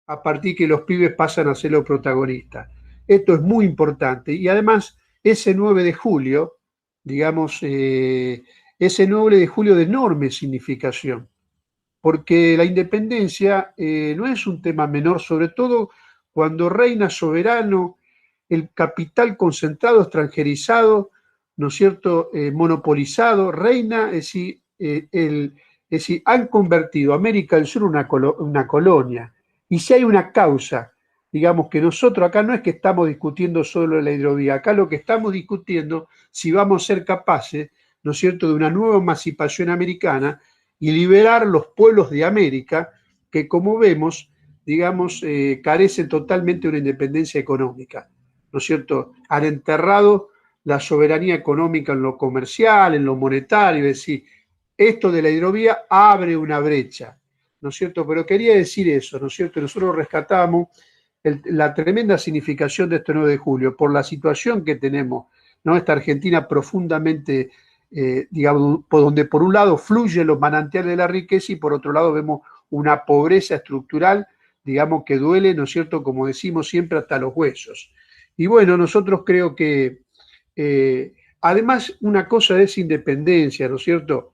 a partir que los pibes pasan a ser los protagonistas. Esto es muy importante. Y además, ese 9 de julio, digamos, ese 9 de julio de enorme significación, porque la independencia no es un tema menor, sobre todo cuando reina soberano el capital concentrado, extranjerizado, ¿no es cierto?, monopolizado, reina, es decir, han convertido América del Sur en una colonia. Y si hay una causa, digamos que nosotros acá no es que estamos discutiendo solo la hidrovía, acá lo que estamos discutiendo si vamos a ser capaces, ¿no es cierto?, de una nueva emancipación americana y liberar los pueblos de América que, como vemos, digamos, carecen totalmente de una independencia económica, ¿no es cierto? Han enterrado la soberanía económica en lo comercial, en lo monetario, es decir, esto de la hidrovía abre una brecha, ¿no es cierto? Pero quería decir eso, ¿no es cierto? Nosotros rescatamos la tremenda significación de este 9 de julio por la situación que tenemos, ¿no? Esta Argentina profundamente, digamos, por donde por un lado fluyen los manantiales de la riqueza y por otro lado vemos una pobreza estructural, digamos, que duele, ¿no es cierto?, como decimos siempre, hasta los huesos. Y bueno, nosotros creo que, además, una cosa es independencia, ¿no es cierto?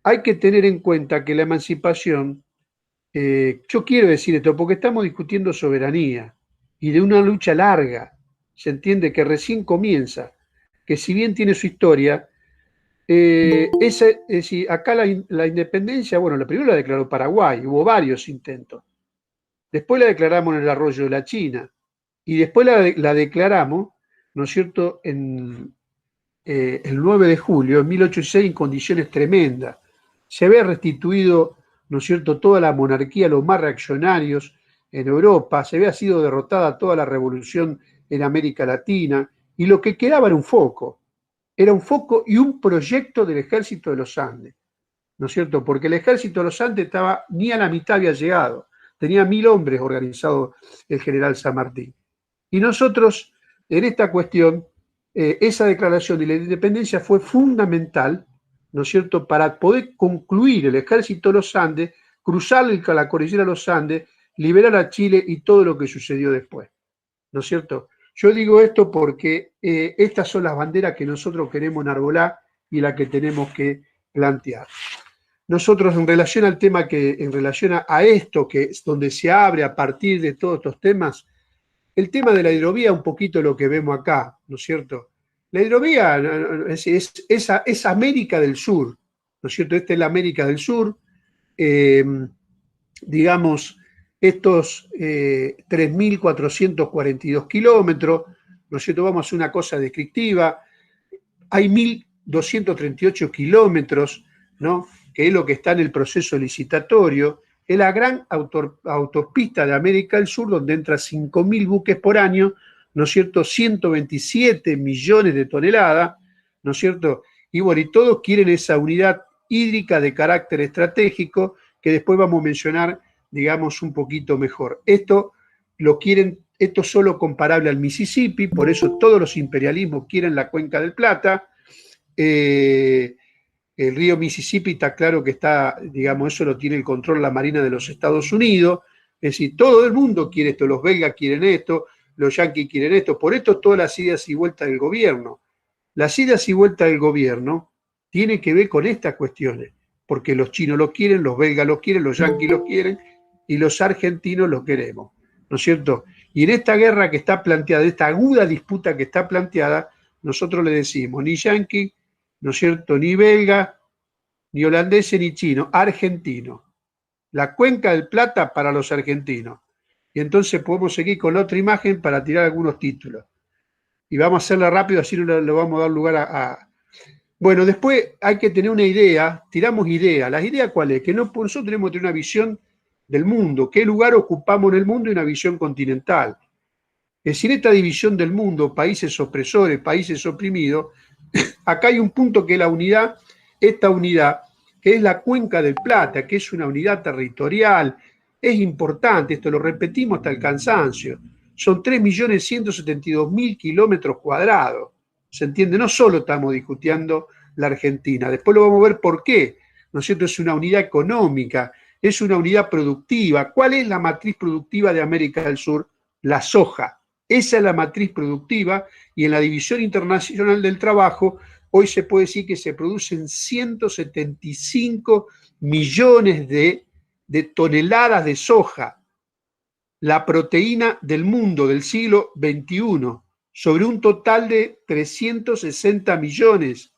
Hay que tener en cuenta que la emancipación, yo quiero decir esto porque estamos discutiendo soberanía y de una lucha larga, se entiende que recién comienza, que si bien tiene su historia, es decir, acá la independencia, bueno, la primera la declaró Paraguay, hubo varios intentos, después la declaramos en el arroyo de la China y después la declaramos, ¿no es cierto?, el 9 de julio de 1806 en condiciones tremendas. Se había restituido, ¿no es cierto?, toda la monarquía, los más reaccionarios en Europa, se había sido derrotada toda la revolución en América Latina, y lo que quedaba era un foco y un proyecto del ejército de los Andes, ¿no es cierto? Porque el ejército de los Andes estaba, ni a la mitad había llegado, tenía 1000 hombres organizado el general San Martín. Y nosotros, en esta cuestión, esa declaración de la independencia fue fundamental, ¿no es cierto?, para poder concluir el ejército de los Andes, cruzar la cordillera de los Andes, liberar a Chile y todo lo que sucedió después, ¿no es cierto? Yo digo esto porque estas son las banderas que nosotros queremos enarbolar y las que tenemos que plantear. Nosotros, en relación al tema en relación a esto, que es donde se abre a partir de todos estos temas, el tema de la hidrovía es un poquito lo que vemos acá, ¿no es cierto? La hidrovía es América del Sur, ¿no es cierto? Esta es la América del Sur, eh, digamos, estos 3.442 kilómetros, ¿no es cierto? Vamos a hacer una cosa descriptiva, hay 1.238 kilómetros, ¿no?, que es lo que está en el proceso licitatorio. Es la gran autopista de América del Sur, donde entra 5.000 buques por año, ¿no es cierto?, 127 millones de toneladas, ¿no es cierto? Y bueno, y todos quieren esa unidad hídrica de carácter estratégico que después vamos a mencionar, digamos, un poquito mejor. Esto lo quieren, esto es solo comparable al Mississippi, por eso todos los imperialismos quieren la cuenca del Plata. El río Mississippi está claro que está, digamos, eso lo tiene el control la Marina de los Estados Unidos, es decir, todo el mundo quiere esto, los belgas quieren esto, los yanquis quieren esto, por esto todas las idas y vueltas del gobierno. Las idas y vueltas del gobierno tienen que ver con estas cuestiones, porque los chinos lo quieren, los belgas lo quieren, los yanquis lo quieren y los argentinos lo queremos, ¿no es cierto? Y en esta guerra que está planteada, esta aguda disputa que está planteada, nosotros le decimos, ni yanqui, ¿no es cierto?, ni belga, ni holandés, ni chino, argentino. La cuenca del Plata para los argentinos. Y entonces podemos seguir con la otra imagen para tirar algunos títulos. Y vamos a hacerla rápido, así le vamos a dar lugar a... Bueno, después hay que tener una idea, tiramos ideas. ¿Las ideas cuál es? Que nosotros tenemos que tener una visión del mundo, qué lugar ocupamos en el mundo y una visión continental. Es decir, esta división del mundo, países opresores, países oprimidos, acá hay un punto que es la unidad, esta unidad, que es la Cuenca del Plata, que es una unidad territorial, es importante, esto lo repetimos hasta el cansancio, son 3.172.000 kilómetros cuadrados, ¿se entiende? No solo estamos discutiendo la Argentina, después lo vamos a ver por qué, ¿no es cierto? Es una unidad económica, es una unidad productiva. ¿Cuál es la matriz productiva de América del Sur? La soja. Esa es la matriz productiva y en la División Internacional del Trabajo hoy se puede decir que se producen 175 millones de toneladas de soja, la proteína del mundo del siglo XXI, sobre un total de 360 millones.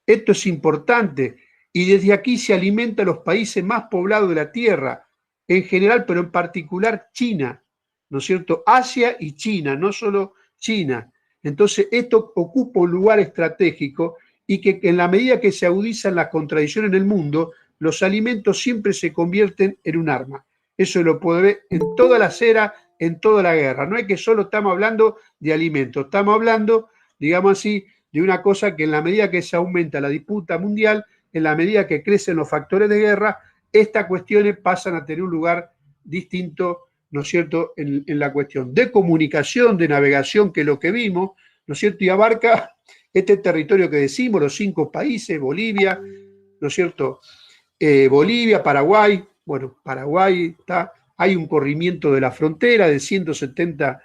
Esto es importante y desde aquí se alimenta a los países más poblados de la Tierra, en general, pero en particular China, ¿no es cierto? Asia y China, no solo China. Entonces, esto ocupa un lugar estratégico y que en la medida que se agudizan las contradicciones en el mundo, los alimentos siempre se convierten en un arma. Eso lo puede ver en todas las eras, en toda la guerra. No es que solo estamos hablando de alimentos, estamos hablando, digamos así, de una cosa que en la medida que se aumenta la disputa mundial, en la medida que crecen los factores de guerra, estas cuestiones pasan a tener un lugar distinto, ¿no es cierto?, en la cuestión de comunicación, de navegación, que es lo que vimos, ¿no es cierto?, y abarca este territorio que decimos, los 5 países, Bolivia, ¿no es cierto?, Bolivia, Paraguay, bueno, Paraguay está, hay un corrimiento de la frontera de 170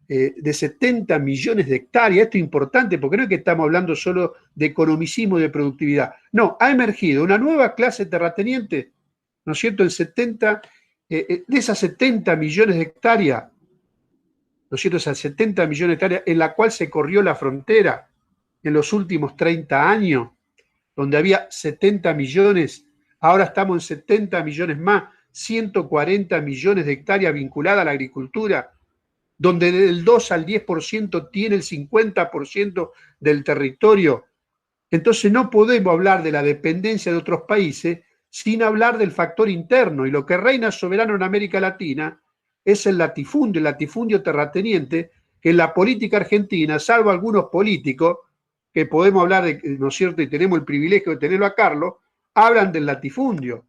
de 70 millones de hectáreas. Esto es importante porque no es que estamos hablando solo de economicismo y de productividad. No, ha emergido una nueva clase terrateniente, ¿no es cierto? De esas 70 millones de hectáreas, ¿no es cierto? Esas 70 millones de hectáreas en la cual se corrió la frontera en los últimos 30 años, donde había 70 millones, ahora estamos en 70 millones más, 140 millones de hectáreas vinculadas a la agricultura, donde del 2 al 10% tiene el 50% del territorio. Entonces no podemos hablar de la dependencia de otros países sin hablar del factor interno. Y lo que reina soberano en América Latina es el latifundio terrateniente, que en la política argentina, salvo algunos políticos, que podemos hablar de, ¿no es cierto?, y tenemos el privilegio de tenerlo a Carlos, hablan del latifundio.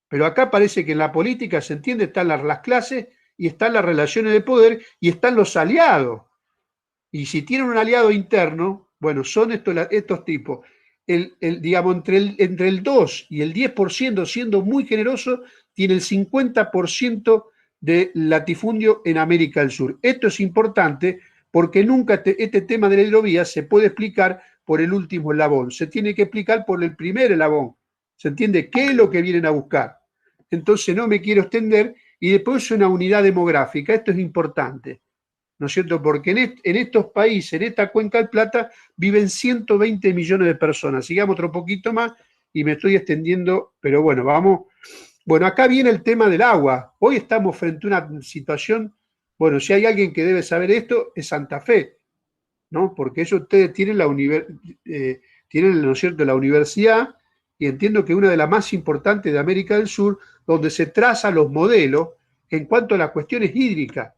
Pero acá parece que en la política se entiende, están las clases y están las relaciones de poder y están los aliados. Y si tienen un aliado interno, bueno, son estos tipos. Digamos, entre el 2 y el 10%, siendo muy generoso, tiene el 50% de latifundio en América del Sur. Esto es importante porque nunca este tema de la hidrovía se puede explicar por el último eslabón, se tiene que explicar por el primer eslabón. ¿Se entiende qué es lo que vienen a buscar? Entonces no me quiero extender y después es una unidad demográfica. Esto es importante, ¿no es cierto? Porque en estos países, en esta cuenca del Plata, viven 120 millones de personas. Sigamos otro poquito más y me estoy extendiendo, pero bueno, vamos. Bueno, acá viene el tema del agua. Hoy estamos frente a una situación, bueno, si hay alguien que debe saber esto, es Santa Fe, ¿no? Porque ellos ustedes tienen tienen, ¿no es cierto?, la universidad, y entiendo que una de las más importantes de América del Sur, donde se trazan los modelos en cuanto a las cuestiones hídricas,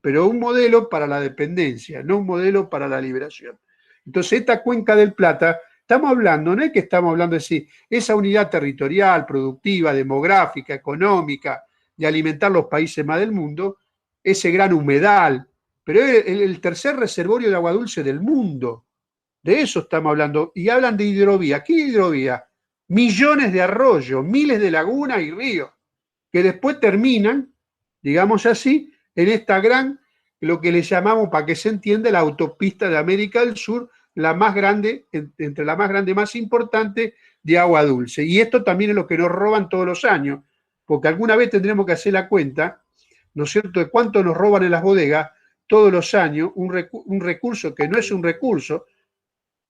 pero un modelo para la dependencia, no un modelo para la liberación. Entonces, esta cuenca del Plata, estamos hablando, no es que estamos hablando de sí, esa unidad territorial, productiva, demográfica, económica, de alimentar los países más del mundo, ese gran humedal, pero es el tercer reservorio de agua dulce del mundo. De eso estamos hablando. Y hablan de hidrovía. ¿Qué hidrovía? Millones de arroyos, miles de lagunas y ríos, que después terminan, digamos así, en esta gran, lo que le llamamos, para que se entienda, la autopista de América del Sur, la más grande, entre la más grande, más importante de agua dulce. Y esto también es lo que nos roban todos los años, porque alguna vez tendremos que hacer la cuenta, ¿no es cierto?, de cuánto nos roban en las bodegas todos los años, un recurso que no es un recurso,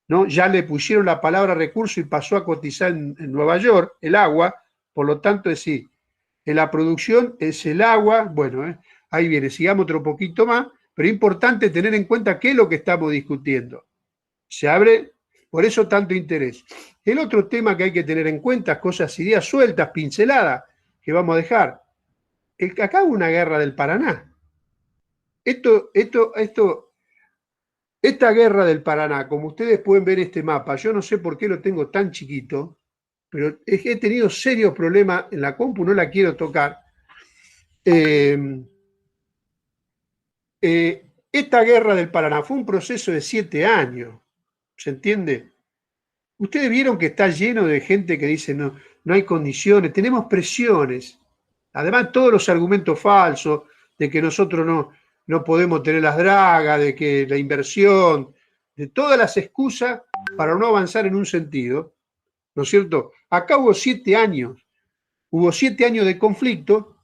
¿no? Ya le pusieron la palabra recurso y pasó a cotizar en Nueva York el agua, por lo tanto es decir, en la producción es el agua, bueno, ahí viene, sigamos otro poquito más, pero es importante tener en cuenta qué es lo que estamos discutiendo. Se abre, por eso tanto interés. El otro tema que hay que tener en cuenta, cosas, ideas sueltas, pinceladas, que vamos a dejar. Acá hubo una guerra del Paraná. Esta guerra del Paraná, como ustedes pueden ver este mapa, yo no sé por qué lo tengo tan chiquito, pero he tenido serios problemas en la compu, no la quiero tocar. Esta guerra del Paraná fue un proceso de 7 años, ¿se entiende? Ustedes vieron que está lleno de gente que dice, no, no hay condiciones, tenemos presiones. Además, todos los argumentos falsos de que nosotros no podemos tener las dragas, de que la inversión, de todas las excusas para no avanzar en un sentido, ¿no es cierto? Acá hubo 7 años de conflicto,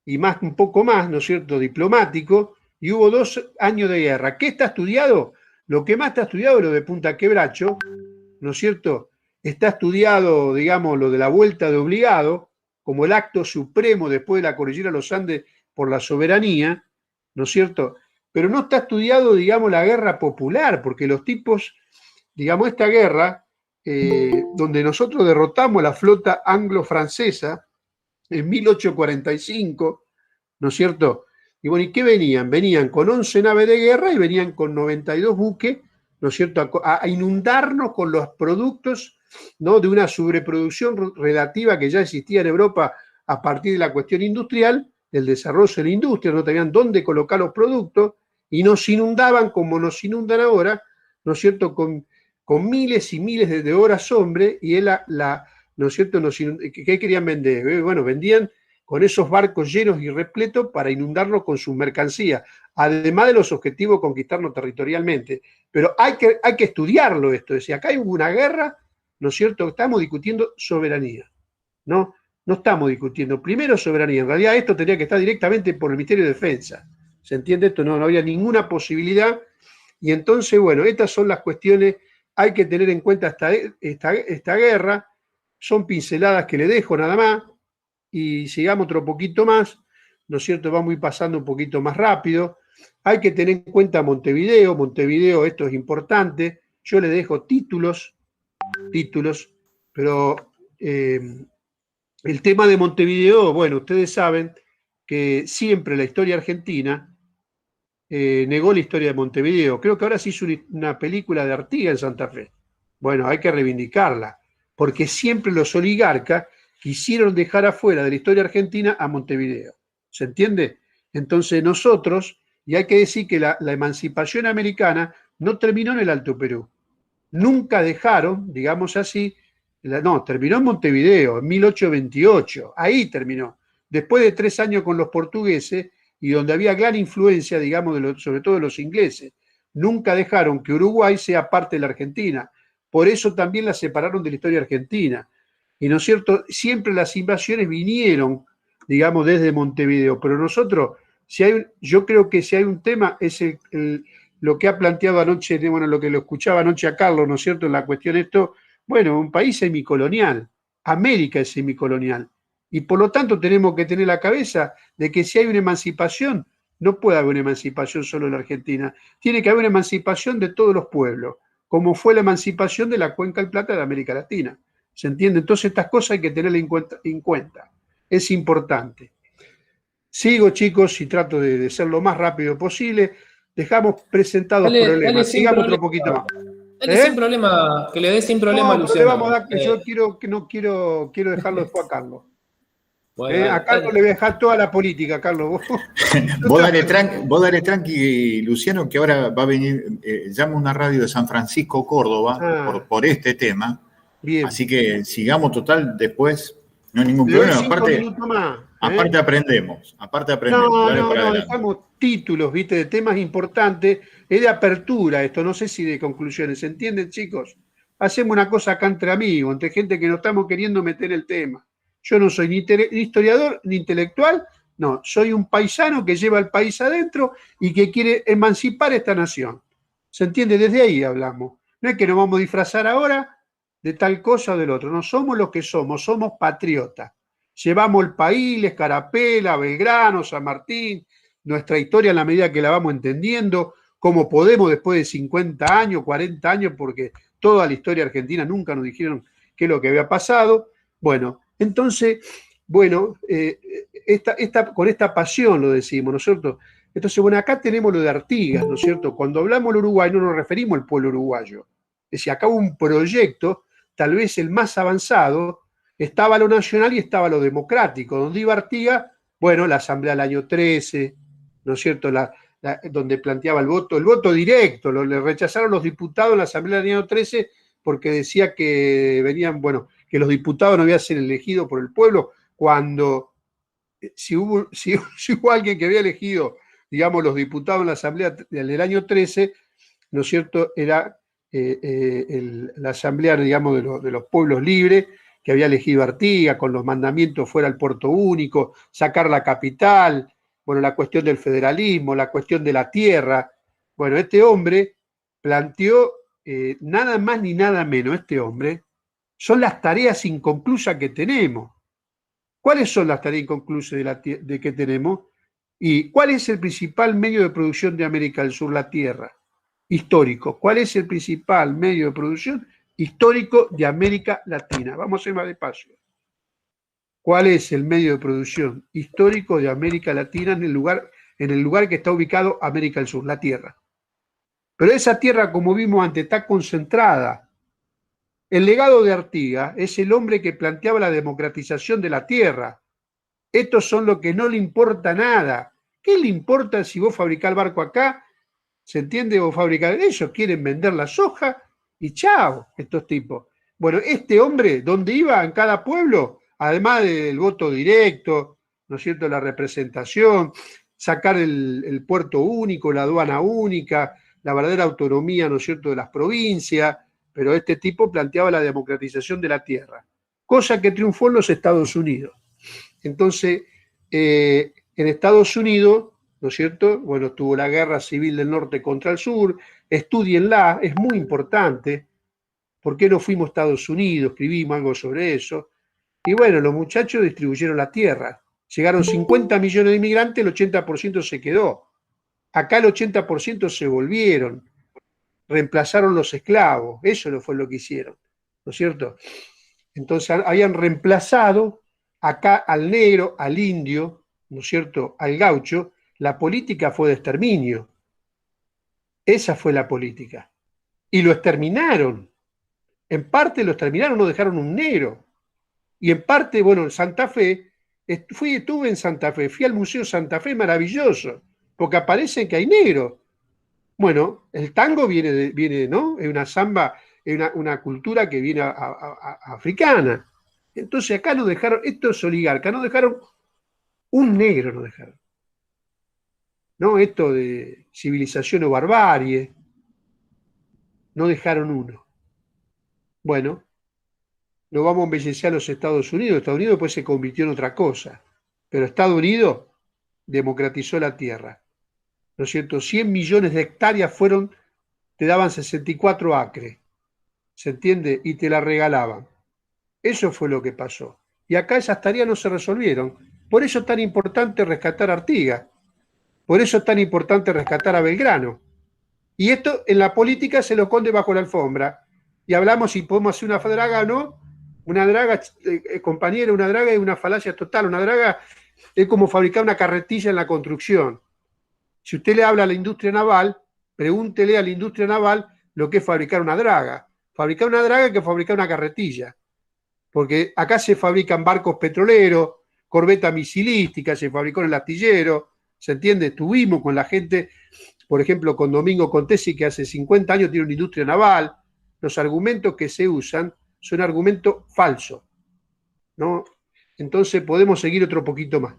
y más, un poco más, ¿no es cierto?, diplomático, y hubo 2 años de guerra. ¿Qué está estudiado? Lo que más está estudiado es lo de Punta Quebracho, ¿no es cierto? Está estudiado, digamos, lo de la vuelta de obligado, como el acto supremo después de la cordillera de los Andes por la soberanía, ¿no es cierto? Pero no está estudiado, digamos, la guerra popular, porque los tipos, digamos, esta guerra, donde nosotros derrotamos la flota anglo-francesa en 1845, ¿no es cierto? Y bueno, ¿y qué venían? Venían con 11 naves de guerra y venían con 92 buques, ¿no es cierto?, a inundarnos con los productos, ¿no?, de una sobreproducción relativa que ya existía en Europa a partir de la cuestión industrial, del desarrollo de la industria, no tenían dónde colocar los productos y nos inundaban como nos inundan ahora, ¿no es cierto?, con miles y miles de horas hombre, y él ¿no es cierto?, ¿qué querían vender? Bueno, vendían con esos barcos llenos y repletos para inundarnos con sus mercancías, además de los objetivos conquistarnos territorialmente. Pero hay que estudiarlo esto, es decir, acá hay una guerra, ¿no es cierto?, estamos discutiendo soberanía, ¿no? No estamos discutiendo primero soberanía, en realidad esto tendría que estar directamente por el Ministerio de Defensa, ¿se entiende esto? No había ninguna posibilidad, y entonces, bueno, estas son las cuestiones, hay que tener en cuenta esta guerra, son pinceladas que le dejo nada más, y sigamos otro poquito más, ¿no es cierto? Vamos a ir pasando un poquito más rápido. Hay que tener en cuenta Montevideo, esto es importante. Yo le dejo títulos, pero el tema de Montevideo, bueno, ustedes saben que siempre la historia argentina negó la historia de Montevideo. Creo que ahora se hizo una película de Artigas en Santa Fe. Bueno, hay que reivindicarla, porque siempre los oligarcas quisieron dejar afuera de la historia argentina a Montevideo. ¿Se entiende? Entonces nosotros, y hay que decir que la emancipación americana no terminó en el Alto Perú. Nunca dejaron, digamos así, terminó en Montevideo, en 1828, ahí terminó. Después de 3 años con los portugueses, y donde había gran influencia, digamos, sobre todo de los ingleses, nunca dejaron que Uruguay sea parte de la Argentina. Por eso también la separaron de la historia argentina. Y no es cierto, siempre las invasiones vinieron, digamos, desde Montevideo, pero nosotros, yo creo que si hay un tema, es lo que ha planteado anoche, bueno, lo que lo escuchaba anoche a Carlos, ¿no es cierto?, en la cuestión esto, bueno, un país semicolonial, América es semicolonial, y por lo tanto tenemos que tener la cabeza de que si hay una emancipación, no puede haber una emancipación solo en la Argentina, tiene que haber una emancipación de todos los pueblos, como fue la emancipación de la Cuenca del Plata de América Latina. ¿Se entiende? Entonces estas cosas hay que tenerlas en cuenta. Es importante. Sigo, chicos, y trato de ser lo más rápido posible. Dejamos presentados problemas. Sigamos otro poquito más. Dale sin problema, que le dé sin problema a Luciano. Le vamos a dar, yo quiero dejarlo después a Carlos. Bueno, a Carlos le voy a dejar toda la política, Carlos. Vos dale tranqui, Luciano, que ahora va a venir, llama una radio de San Francisco, Córdoba, por este tema. Bien. Así que sigamos total después, no hay ningún problema. Aparte aprendemos. No, dejamos títulos, ¿viste? De temas importantes. Es de apertura esto, no sé si de conclusiones. ¿Se entienden, chicos? Hacemos una cosa acá entre amigos, entre gente que no estamos queriendo meter el tema. Yo no soy ni historiador ni intelectual, no, soy un paisano que lleva al país adentro y que quiere emancipar esta nación. ¿Se entiende? Desde ahí hablamos. No es que nos vamos a disfrazar ahora de tal cosa o del otro. No somos lo que somos patriotas. Llevamos el país, la Escarapela, Belgrano, San Martín, nuestra historia en la medida que la vamos entendiendo, cómo podemos después de 50 años, 40 años, porque toda la historia argentina nunca nos dijeron qué es lo que había pasado. Bueno, entonces, bueno, con esta pasión lo decimos, ¿no es cierto? Entonces, bueno, acá tenemos lo de Artigas, ¿no es cierto? Cuando hablamos del Uruguay no nos referimos al pueblo uruguayo. Es decir, acá hubo un proyecto, tal vez el más avanzado, estaba lo nacional y estaba lo democrático, donde iba Artigas, bueno, la asamblea del año 13, ¿no es cierto?, donde planteaba el voto directo, le rechazaron los diputados en la asamblea del año 13 porque decía que venían, bueno, que los diputados no habían sido elegidos por el pueblo, cuando si hubo alguien que había elegido, digamos, los diputados en la Asamblea del año 13, ¿no es cierto?, era la Asamblea, digamos, de los pueblos libres, que había elegido Artigas, con los mandamientos fuera el puerto único, sacar la capital, bueno, la cuestión del federalismo, la cuestión de la tierra. Bueno, este hombre planteó nada más ni nada menos, este hombre, son las tareas inconclusas que tenemos. ¿Cuáles son las tareas inconclusas de que tenemos? ¿Y cuál es el principal medio de producción de América del Sur? La tierra. Histórico. ¿Cuál es el principal medio de producción histórico de América Latina? Vamos a ir más despacio. ¿Cuál es el medio de producción histórico de América Latina en el lugar que está ubicado América del Sur? La tierra. Pero esa tierra, como vimos antes, está concentrada. El legado de Artigas es el hombre que planteaba la democratización de la tierra. Estos son los que no le importa nada. ¿Qué le importa si vos fabricás el barco acá? ¿Se entiende? Vos fabricás. Ellos quieren vender la soja y chao, estos tipos. Bueno, este hombre, ¿dónde iba? En cada pueblo, además del voto directo, ¿no es cierto?, la representación, sacar el puerto único, la aduana única, la verdadera autonomía, ¿no es cierto?, de las provincias, pero este tipo planteaba la democratización de la tierra, cosa que triunfó en los Estados Unidos. Entonces, en Estados Unidos, ¿no es cierto?, bueno, tuvo la guerra civil del norte contra el sur, estudienla, es muy importante. ¿Por qué no fuimos a Estados Unidos? Escribimos algo sobre eso. Y bueno, los muchachos distribuyeron la tierra. Llegaron 50 millones de inmigrantes, el 80% se quedó. Acá el 80% se volvieron. Reemplazaron los esclavos. Eso fue lo que hicieron, ¿no es cierto? Entonces habían reemplazado acá al negro, al indio, ¿no es cierto?, al gaucho. La política fue de exterminio. Esa fue la política. Y lo exterminaron. En parte lo exterminaron, no dejaron un negro. Y en parte, bueno, en Santa Fe, estuve en Santa Fe, fui al Museo Santa Fe, maravilloso, porque aparece que hay negros. Bueno, el tango viene, ¿no? Es una samba, es una cultura que viene africana. Entonces acá nos dejaron, estos oligarcas nos dejaron un negro, nos dejaron. ¿No? Esto de civilización o barbarie, no dejaron uno. Bueno, nos vamos a embellecer a los Estados Unidos. Estados Unidos después se convirtió en otra cosa. Pero Estados Unidos democratizó la tierra. ¿No es cierto? 100 millones de hectáreas te daban 64 acres. ¿Se entiende? Y te la regalaban. Eso fue lo que pasó. Y acá esas tareas no se resolvieron. Por eso es tan importante rescatar a Artigas. Por eso es tan importante rescatar a Belgrano. Y esto en la política se lo esconde bajo la alfombra. Y hablamos si podemos hacer una draga o no. Una draga, compañero, una draga es una falacia total. Una draga es como fabricar una carretilla en la construcción. Si usted le habla a la industria naval, pregúntele a la industria naval lo que es fabricar una draga. Fabricar una draga es que fabricar una carretilla. Porque acá se fabrican barcos petroleros, corbetas misilísticas, se fabricó en el astillero. ¿Se entiende? Estuvimos con la gente, por ejemplo, con Domingo Contesi, que hace 50 años tiene una industria naval. Los argumentos que se usan son argumentos falsos, ¿no? Entonces podemos seguir otro poquito más.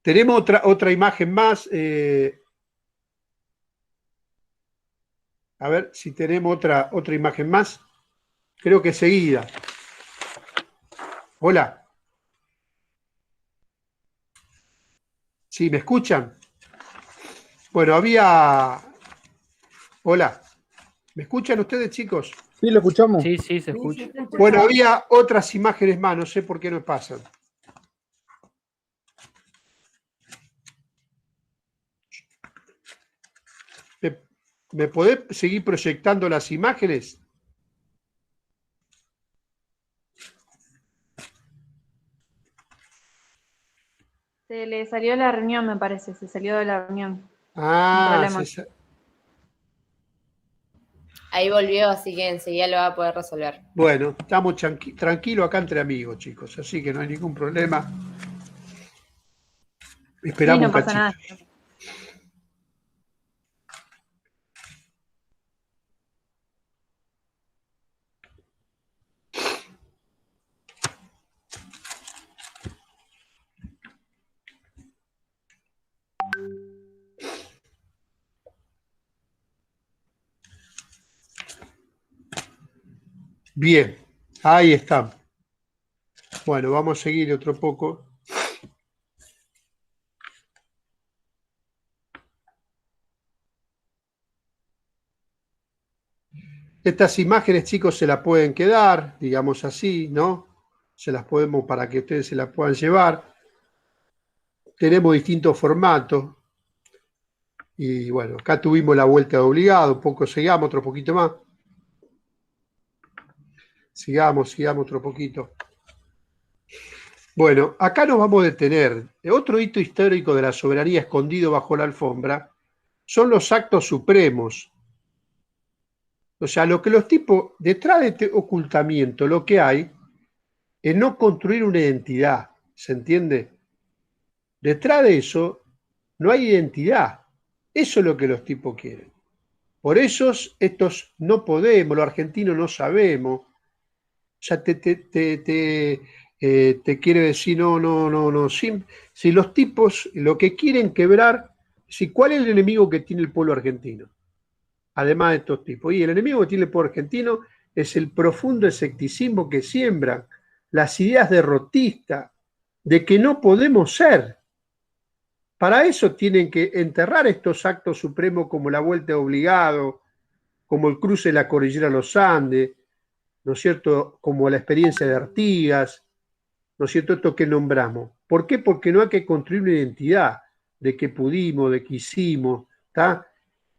Tenemos otra imagen más. A ver si tenemos otra imagen más. Creo que seguida. Hola. ¿Sí me escuchan? Bueno, Hola. ¿Me escuchan ustedes, chicos? Sí, lo escuchamos. Sí, se escucha. Bueno, había otras imágenes más, no sé por qué no pasan. ¿Me podés seguir proyectando las imágenes? Se le salió la reunión, me parece. Se salió de la reunión. Ahí volvió, así que enseguida lo va a poder resolver. Bueno, estamos tranquilos acá entre amigos, chicos, así que no hay ningún problema. Esperamos sí, no un pasa cachito. nada. Bien, ahí está. Bueno, vamos a seguir otro poco. Estas imágenes, chicos, se las pueden quedar, digamos así, ¿no? Se las podemos para que ustedes se las puedan llevar. Tenemos distintos formatos. Y bueno, acá tuvimos la vuelta de obligado, un poco sigamos, otro poquito más. Sigamos otro poquito. Bueno, acá nos vamos a detener. Otro hito histórico de la soberanía escondido bajo la alfombra son los actos supremos. O sea, lo que los tipos, detrás de este ocultamiento, lo que hay es no construir una identidad, ¿se entiende? Detrás de eso no hay identidad. Eso es lo que los tipos quieren. Por eso estos no podemos, los argentinos no sabemos. O sea, te quiere decir, no. Si los tipos lo que quieren quebrar, si ¿cuál es el enemigo que tiene el pueblo argentino? Además de estos tipos. Y el enemigo que tiene el pueblo argentino es el profundo escepticismo que siembran, las ideas derrotistas de que no podemos ser. Para eso tienen que enterrar estos actos supremos como la vuelta de obligado, como el cruce de la cordillera de los Andes, ¿no es cierto? Como la experiencia de Artigas, ¿no es cierto? Esto que nombramos. ¿Por qué? Porque no hay que construir una identidad de que pudimos, de que hicimos, ¿está?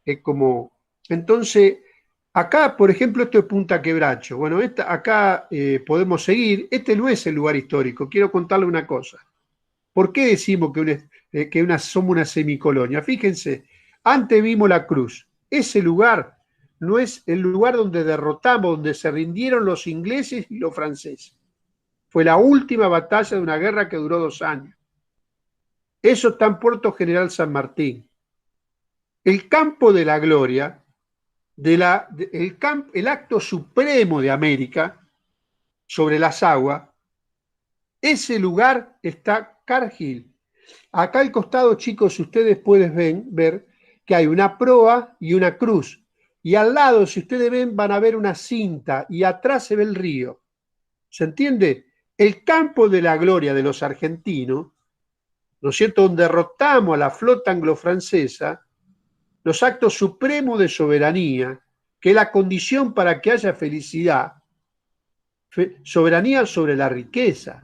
Es como... Entonces, acá, por ejemplo, esto es Punta Quebracho. Bueno, acá podemos seguir. Este no es el lugar histórico. Quiero contarle una cosa. ¿Por qué decimos que somos una semicolonia? Fíjense, antes vimos la cruz. Ese lugar no es el lugar donde derrotamos, donde se rindieron los ingleses y los franceses. Fue la última batalla de una guerra que duró 2 años. Eso está en Puerto General San Martín. El campo de la gloria, el acto supremo de América sobre las aguas, ese lugar está Cargill. Acá al costado, chicos, ustedes pueden ver que hay una proa y una cruz. Y al lado, si ustedes ven, van a ver una cinta y atrás se ve el río. ¿Se entiende? El campo de la gloria de los argentinos, ¿no es cierto?, donde derrotamos a la flota anglo-francesa, los actos supremos de soberanía, que es la condición para que haya felicidad, soberanía sobre la riqueza,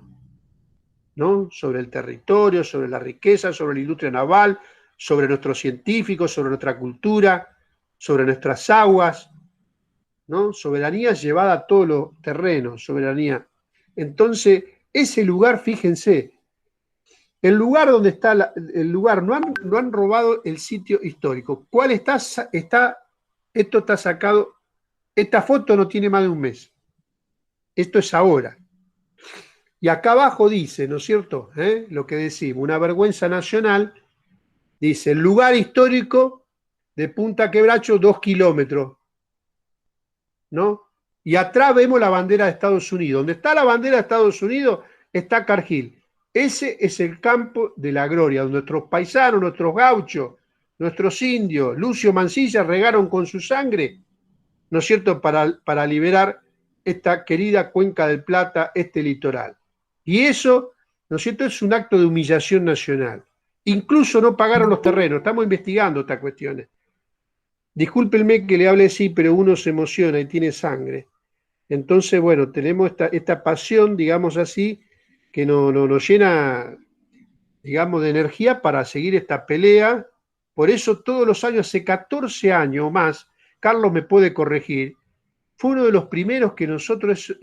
¿no? Sobre el territorio, sobre la riqueza, sobre la industria naval, sobre nuestros científicos, sobre nuestra cultura, sobre nuestras aguas, ¿no? Soberanía llevada a todos los terrenos, soberanía. Entonces, ese lugar, fíjense, el lugar donde está, el lugar, no han robado el sitio histórico. ¿Cuál está? Esto está sacado, esta foto no tiene más de un mes. Esto es ahora. Y acá abajo dice, ¿no es cierto? Lo que decimos, una vergüenza nacional, dice, el lugar histórico de Punta Quebracho, 2 kilómetros, ¿no? Y atrás vemos la bandera de Estados Unidos. Donde está la bandera de Estados Unidos está Cargill. Ese es el campo de la gloria, donde nuestros paisanos, nuestros gauchos, nuestros indios, Lucio Mansilla regaron con su sangre, ¿no es cierto?, para liberar esta querida Cuenca del Plata, este litoral. Y eso, ¿no es cierto?, es un acto de humillación nacional. Incluso no pagaron los terrenos, estamos investigando estas cuestiones. Discúlpenme que le hable así, pero uno se emociona y tiene sangre. Entonces, bueno, tenemos esta pasión, digamos así, que nos llena, digamos, de energía para seguir esta pelea. Por eso todos los años, hace 14 años o más, Carlos me puede corregir, fue uno de los primeros que nosotros,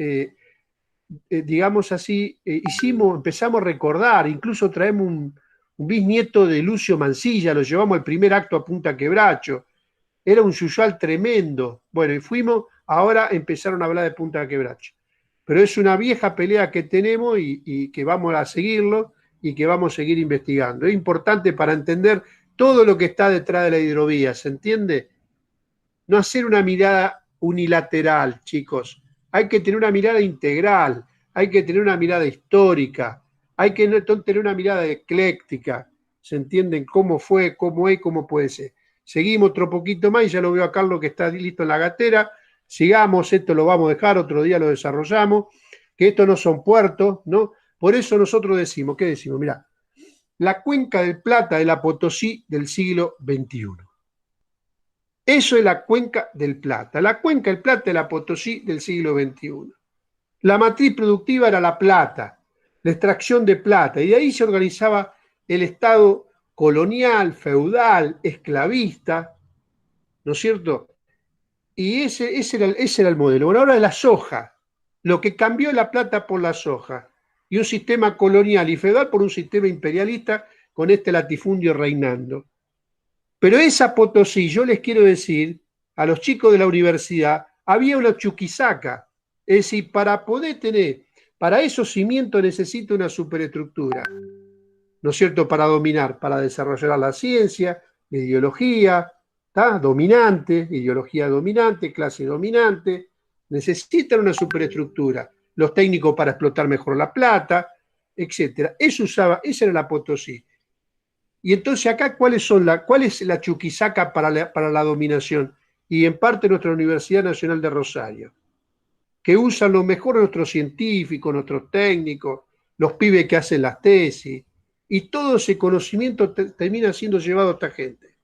digamos así, empezamos a recordar, incluso traemos un bisnieto de Lucio Mansilla, lo llevamos al primer acto a Punta Quebracho, era un yuyal tremendo. Bueno, y fuimos, ahora empezaron a hablar de Punta Quebracho. Pero es una vieja pelea que tenemos y que vamos a seguirlo y que vamos a seguir investigando. Es importante para entender todo lo que está detrás de la hidrovía, ¿se entiende? No hacer una mirada unilateral, chicos. Hay que tener una mirada integral, hay que tener una mirada histórica, hay que tener una mirada ecléctica. ¿Se entienden cómo fue, cómo es, cómo puede ser? Seguimos otro poquito más y ya lo veo a Carlos que está listo en la gatera. sigamos, esto lo vamos a dejar, otro día lo desarrollamos, que estos no son puertos, ¿no? Por eso nosotros decimos, ¿qué decimos? Mirá, la cuenca del Plata de la Potosí del siglo XXI. Eso es la cuenca del Plata. La cuenca del Plata de la Potosí del siglo XXI. La matriz productiva era la plata, la extracción de plata, y de ahí se organizaba el Estado colonial, feudal, esclavista, ¿no es cierto? Y ese era el modelo. Bueno, ahora la soja, lo que cambió la plata por la soja, y un sistema colonial y feudal por un sistema imperialista con este latifundio reinando. Pero esa Potosí, yo les quiero decir, a los chicos de la universidad, había una Chuquisaca. Es decir, para poder tener, para esos cimientos necesita una superestructura, ¿no es cierto?, para dominar, para desarrollar la ciencia, la ideología, ¿tá? Dominante, ideología dominante, clase dominante, necesitan una superestructura, los técnicos para explotar mejor la plata, etc. Esa era la Potosí. Y entonces acá, ¿cuál es la Chuquisaca para la dominación? Y en parte nuestra Universidad Nacional de Rosario, que usan lo mejor de nuestros científicos, nuestros técnicos, los pibes que hacen las tesis, y todo ese conocimiento termina siendo llevado a esta gente.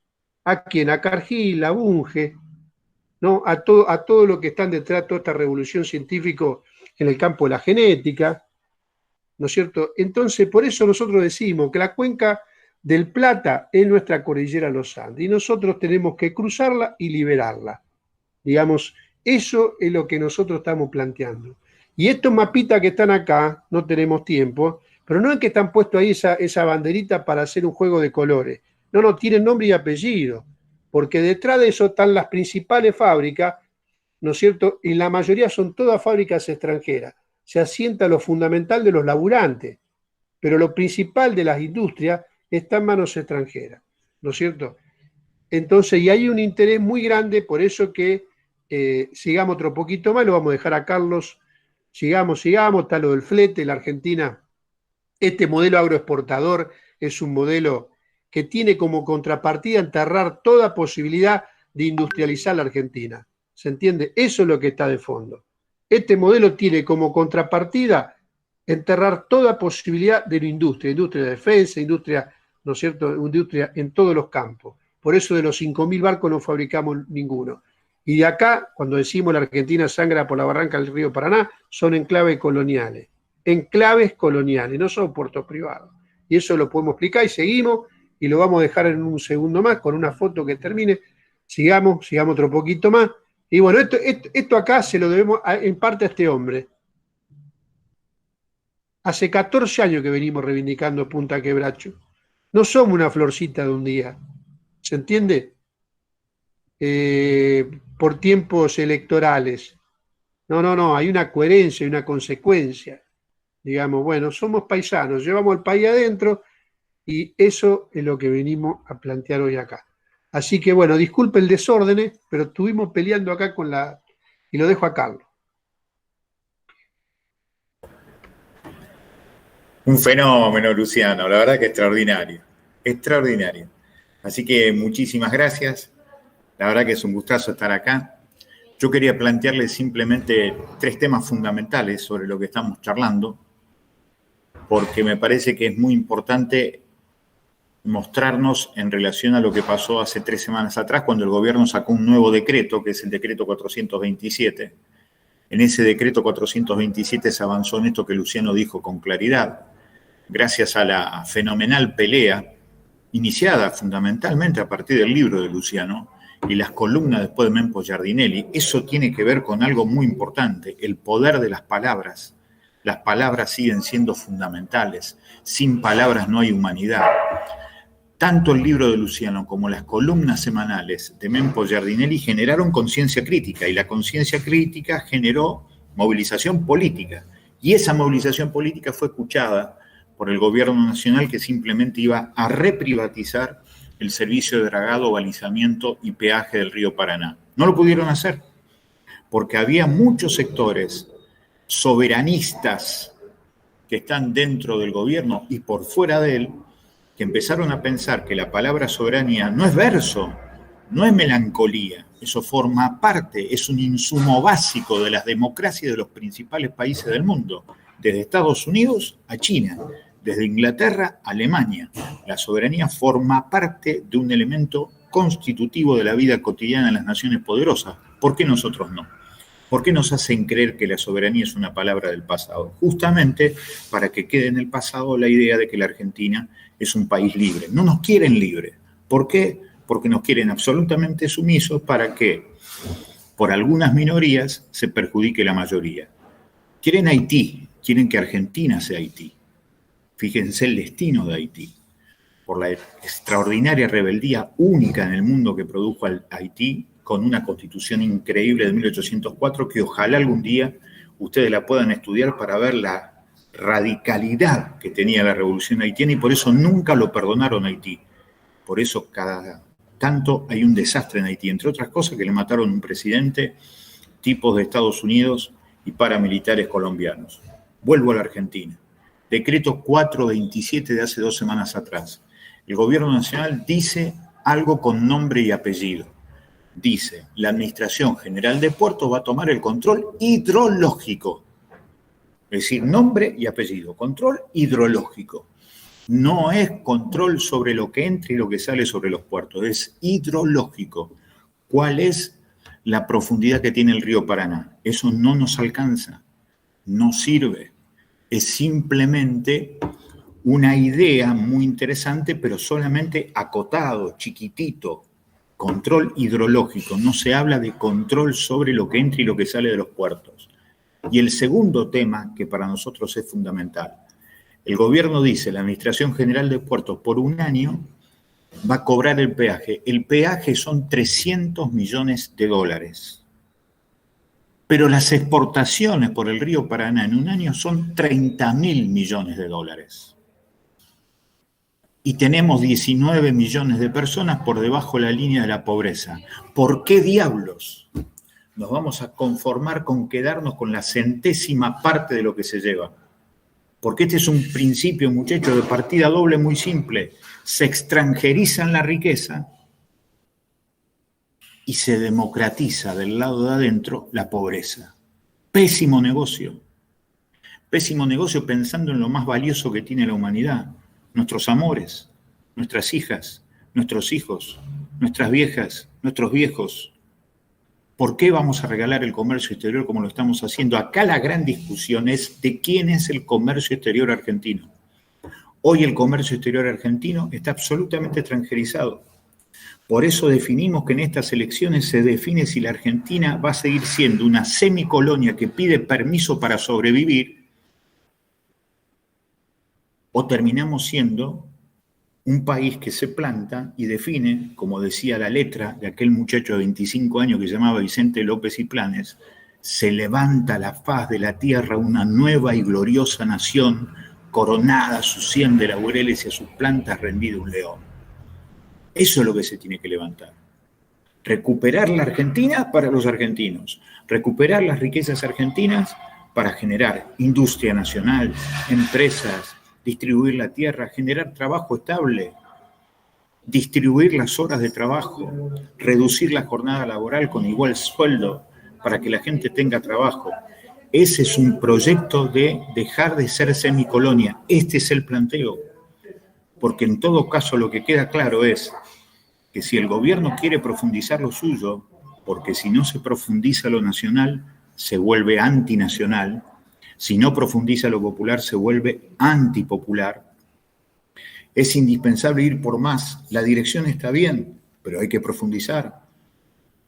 ¿A quién? A Cargill, a Bunge, ¿no? A todo lo que están detrás de toda esta revolución científica en el campo de la genética, ¿no es cierto? Entonces, por eso nosotros decimos que la cuenca del Plata es nuestra cordillera Los Andes, y nosotros tenemos que cruzarla y liberarla. Digamos, eso es lo que nosotros estamos planteando. Y estos mapitas que están acá, no tenemos tiempo, pero no es que están puestos ahí esa banderita para hacer un juego de colores. No, tienen nombre y apellido, porque detrás de eso están las principales fábricas, ¿no es cierto? Y la mayoría son todas fábricas extranjeras. Se asienta lo fundamental de los laburantes, pero lo principal de las industrias está en manos extranjeras, ¿no es cierto? Entonces, y hay un interés muy grande, por eso que sigamos otro poquito más, lo vamos a dejar a Carlos, sigamos, está lo del flete, la Argentina, este modelo agroexportador es un modelo que tiene como contrapartida enterrar toda posibilidad de industrializar la Argentina, ¿se entiende? Eso es lo que está de fondo. Este modelo tiene como contrapartida enterrar toda posibilidad de la industria de defensa, industria, ¿no es cierto?, industria en todos los campos. Por eso de los 5.000 barcos no fabricamos ninguno. Y de acá, cuando decimos la Argentina sangra por la barranca del río Paraná, son enclaves coloniales, no son puertos privados. Y eso lo podemos explicar y seguimos, y lo vamos a dejar en un segundo más con una foto que termine. Sigamos otro poquito más. Y bueno, esto acá se lo debemos en parte a este hombre. Hace 14 años que venimos reivindicando Punta Quebracho. No somos una florcita de un día. ¿Se entiende? Por tiempos electorales. No, hay una coherencia, hay una consecuencia. Digamos, bueno, somos paisanos, llevamos el país adentro y eso es lo que venimos a plantear hoy acá. Así que bueno, disculpe el desorden, pero estuvimos peleando acá y lo dejo a Carlos. Un fenómeno, Luciano, la verdad que extraordinario, extraordinario. Así que muchísimas gracias, la verdad que es un gustazo estar acá. Yo quería plantearles simplemente 3 temas fundamentales sobre lo que estamos charlando, porque me parece que es muy importante mostrarnos en relación a lo que pasó hace 3 semanas atrás, cuando el gobierno sacó un nuevo decreto, que es el decreto 427. En ese decreto 427 se avanzó en esto que Luciano dijo con claridad, gracias a la fenomenal pelea iniciada fundamentalmente a partir del libro de Luciano y las columnas después de Mempo Giardinelli. Eso tiene que ver con algo muy importante, el poder de las palabras. Las palabras siguen siendo fundamentales. Sin palabras no hay humanidad. Tanto el libro de Luciano como las columnas semanales de Mempo Giardinelli generaron conciencia crítica, y la conciencia crítica generó movilización política. Y esa movilización política fue escuchada por el gobierno nacional, que simplemente iba a reprivatizar el servicio de dragado, balizamiento y peaje del río Paraná. No lo pudieron hacer porque había muchos sectores soberanistas que están dentro del gobierno y por fuera de él, que empezaron a pensar que la palabra soberanía no es verso, no es melancolía, eso forma parte, es un insumo básico de las democracias de los principales países del mundo, desde Estados Unidos a China, desde Inglaterra a Alemania. La soberanía forma parte de un elemento constitutivo de la vida cotidiana de las naciones poderosas. ¿Por qué nosotros no? ¿Por qué nos hacen creer que la soberanía es una palabra del pasado? Justamente para que quede en el pasado la idea de que la Argentina es un país libre. No nos quieren libres. ¿Por qué? Porque nos quieren absolutamente sumisos para que por algunas minorías se perjudique la mayoría. Quieren Haití, quieren que Argentina sea Haití. Fíjense el destino de Haití. Por la extraordinaria rebeldía única en el mundo que produjo Haití, con una constitución increíble de 1804, que ojalá algún día ustedes la puedan estudiar para ver la radicalidad que tenía la revolución haitiana, y por eso nunca lo perdonaron a Haití. Por eso cada tanto hay un desastre en Haití, entre otras cosas que le mataron un presidente, tipos de Estados Unidos y paramilitares colombianos. Vuelvo a la Argentina. Decreto 427 de hace 2 semanas atrás. El gobierno nacional dice algo con nombre y apellido. Dice, la Administración General de Puertos va a tomar el control hidrológico. Es decir, nombre y apellido, control hidrológico. No es control sobre lo que entra y lo que sale sobre los puertos, es hidrológico. ¿Cuál es la profundidad que tiene el río Paraná? Eso no nos alcanza, no sirve. Es simplemente una idea muy interesante, pero solamente acotado, chiquitito. Control hidrológico, no se habla de control sobre lo que entra y lo que sale de los puertos. Y el segundo tema, que para nosotros es fundamental, el gobierno dice, la Administración General de Puertos por un año va a cobrar el peaje. El peaje son 300 millones de dólares. Pero las exportaciones por el río Paraná en un año son 30.000 millones de dólares. Y tenemos 19 millones de personas por debajo de la línea de la pobreza. ¿Por qué diablos nos vamos a conformar con quedarnos con la centésima parte de lo que se lleva? Porque este es un principio, muchachos, de partida doble muy simple. Se extranjerizan la riqueza y se democratiza del lado de adentro la pobreza. Pésimo negocio. Pésimo negocio pensando en lo más valioso que tiene la humanidad. Nuestros amores, nuestras hijas, nuestros hijos, nuestras viejas, nuestros viejos. ¿Por qué vamos a regalar el comercio exterior como lo estamos haciendo? Acá la gran discusión es de quién es el comercio exterior argentino. Hoy el comercio exterior argentino está absolutamente extranjerizado. Por eso definimos que en estas elecciones se define si la Argentina va a seguir siendo una semicolonia que pide permiso para sobrevivir o terminamos siendo un país que se planta y define, como decía la letra de aquel muchacho de 25 años que se llamaba Vicente López y Planes, se levanta la faz de la tierra una nueva y gloriosa nación, coronada a sus 100 de laureles y a sus plantas rendido un león. Eso es lo que se tiene que levantar. Recuperar la Argentina para los argentinos, recuperar las riquezas argentinas para generar industria nacional, empresas, distribuir la tierra, generar trabajo estable, distribuir las horas de trabajo, reducir la jornada laboral con igual sueldo para que la gente tenga trabajo. Ese es un proyecto de dejar de ser semicolonia. Este es el planteo. Porque en todo caso lo que queda claro es que si el gobierno quiere profundizar lo suyo, porque si no se profundiza lo nacional, se vuelve antinacional. Si no profundiza lo popular, se vuelve antipopular. Es indispensable ir por más. La dirección está bien, pero hay que profundizar.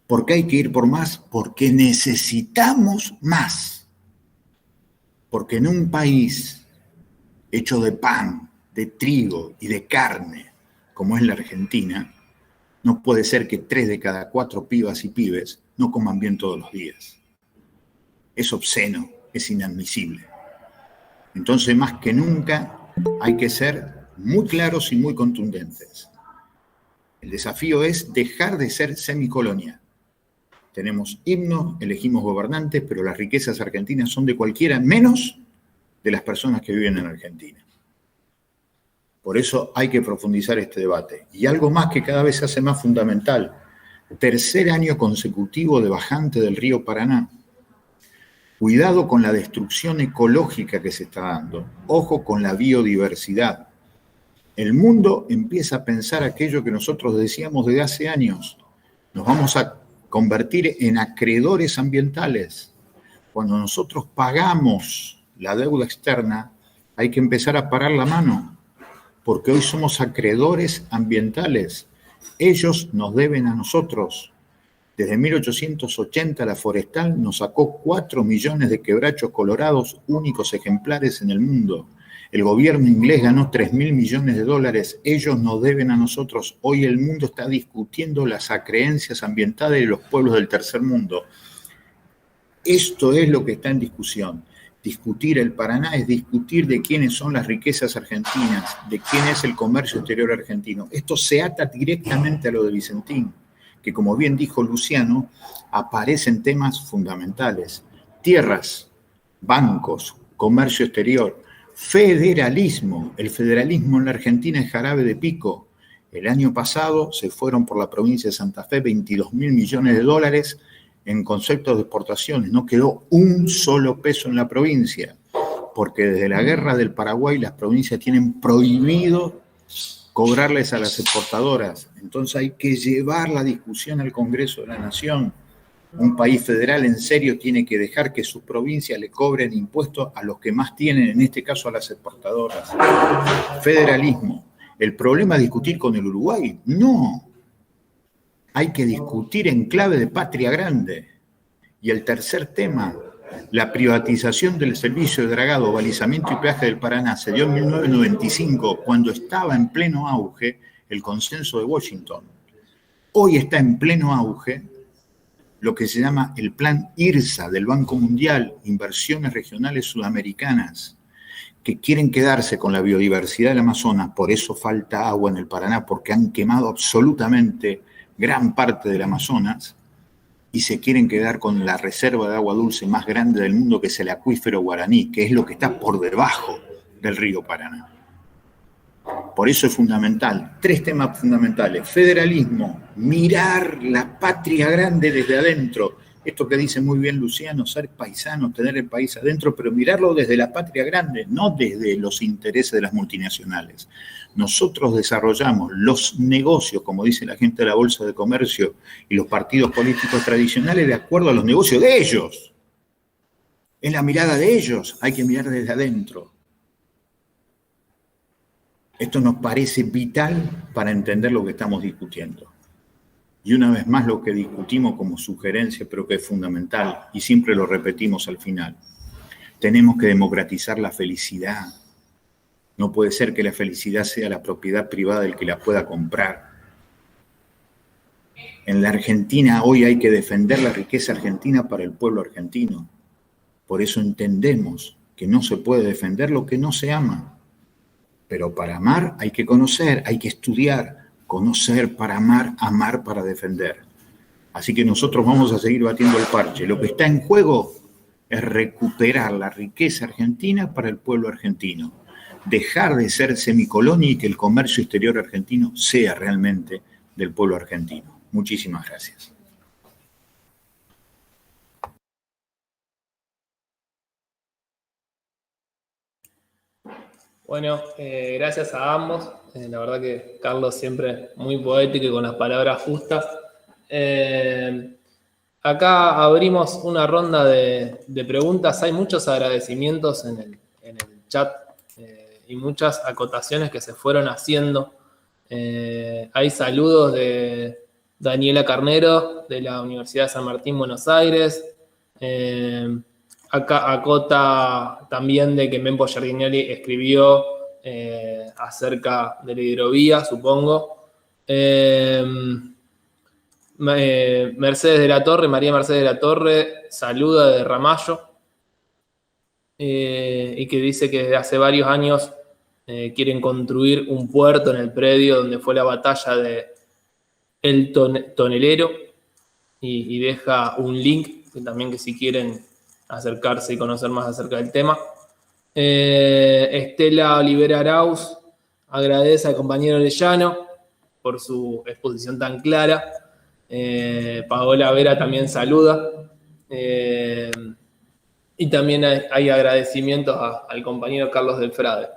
¿Por qué hay que ir por más? Porque necesitamos más. Porque en un país hecho de pan, de trigo y de carne, como es la Argentina, no puede ser que 3 de cada 4 pibas y pibes no coman bien todos los días. Es obsceno. Es inadmisible. Entonces, más que nunca, hay que ser muy claros y muy contundentes. El desafío es dejar de ser semicolonia. Tenemos himnos, elegimos gobernantes, pero las riquezas argentinas son de cualquiera, menos de las personas que viven en Argentina. Por eso hay que profundizar este debate. Y algo más que cada vez se hace más fundamental. Tercer año consecutivo de bajante del río Paraná. Cuidado con la destrucción ecológica que se está dando. Ojo con la biodiversidad. El mundo empieza a pensar aquello que nosotros decíamos desde hace años. Nos vamos a convertir en acreedores ambientales. Cuando nosotros pagamos la deuda externa, hay que empezar a parar la mano, porque hoy somos acreedores ambientales. Ellos nos deben a nosotros. Desde 1880 la forestal nos sacó 4 millones de quebrachos colorados, únicos ejemplares en el mundo. El gobierno inglés ganó 3.000 millones de dólares. Ellos nos deben a nosotros. Hoy el mundo está discutiendo las acreencias ambientales de los pueblos del tercer mundo. Esto es lo que está en discusión. Discutir el Paraná es discutir de quiénes son las riquezas argentinas, de quién es el comercio exterior argentino. Esto se ata directamente a lo de Vicentín, que como bien dijo Luciano, aparecen temas fundamentales. Tierras, bancos, comercio exterior, federalismo. El federalismo en la Argentina es jarabe de pico. El año pasado se fueron por la provincia de Santa Fe 22.000 millones de dólares en conceptos de exportaciones. No quedó un solo peso en la provincia, porque desde la guerra del Paraguay las provincias tienen prohibido cobrarles a las exportadoras. Entonces hay que llevar la discusión al Congreso de la Nación. Un país federal en serio tiene que dejar que sus provincias le cobren impuestos a los que más tienen, en este caso a las exportadoras. Federalismo. ¿El problema es discutir con el Uruguay? No. Hay que discutir en clave de patria grande. Y el tercer tema, la privatización del servicio de dragado, balizamiento y peaje del Paraná se dio en 1995, cuando estaba en pleno auge el consenso de Washington. Hoy está en pleno auge lo que se llama el plan IRSA del Banco Mundial, Inversiones Regionales Sudamericanas, que quieren quedarse con la biodiversidad del Amazonas. Por eso falta agua en el Paraná, porque han quemado absolutamente gran parte del Amazonas y se quieren quedar con la reserva de agua dulce más grande del mundo, que es el acuífero Guaraní, que es lo que está por debajo del río Paraná. Por eso es fundamental, 3 temas fundamentales: federalismo, mirar la patria grande desde adentro, esto que dice muy bien Luciano, ser paisano, tener el país adentro, pero mirarlo desde la patria grande, no desde los intereses de las multinacionales. Nosotros desarrollamos los negocios, como dice la gente de la Bolsa de Comercio, y los partidos políticos tradicionales de acuerdo a los negocios de ellos. Es la mirada de ellos, hay que mirar desde adentro. Esto nos parece vital para entender lo que estamos discutiendo. Y una vez más lo que discutimos como sugerencia, pero que es fundamental, y siempre lo repetimos al final, tenemos que democratizar la felicidad. No puede ser que la felicidad sea la propiedad privada del que la pueda comprar. En la Argentina hoy hay que defender la riqueza argentina para el pueblo argentino. Por eso entendemos que no se puede defender lo que no se ama. Pero para amar hay que conocer, hay que estudiar, conocer para amar, amar para defender. Así que nosotros vamos a seguir batiendo el parche. Lo que está en juego es recuperar la riqueza argentina para el pueblo argentino. Dejar de ser semicolonia y que el comercio exterior argentino sea realmente del pueblo argentino. Muchísimas gracias. Bueno, gracias a ambos. La verdad que Carlos siempre muy poético y con las palabras justas. Acá abrimos una ronda de preguntas. Hay muchos agradecimientos en el chat y muchas acotaciones que se fueron haciendo. Hay saludos de Daniela Carnero de la Universidad de San Martín, Buenos Aires. Acá acota también de que Mempo Giardinioli escribió acerca de la hidrovía, supongo. Mercedes de la Torre, María Mercedes de la Torre, saluda de Ramallo y que dice que desde hace varios años quieren construir un puerto en el predio donde fue la batalla de El Tonelero y deja un link que también, que si quieren acercarse y conocer más acerca del tema. Estela Olivera Arauz agradece al compañero Lellano por su exposición tan clara. Paola Vera también saluda. Y también hay agradecimientos al compañero Carlos del Frade.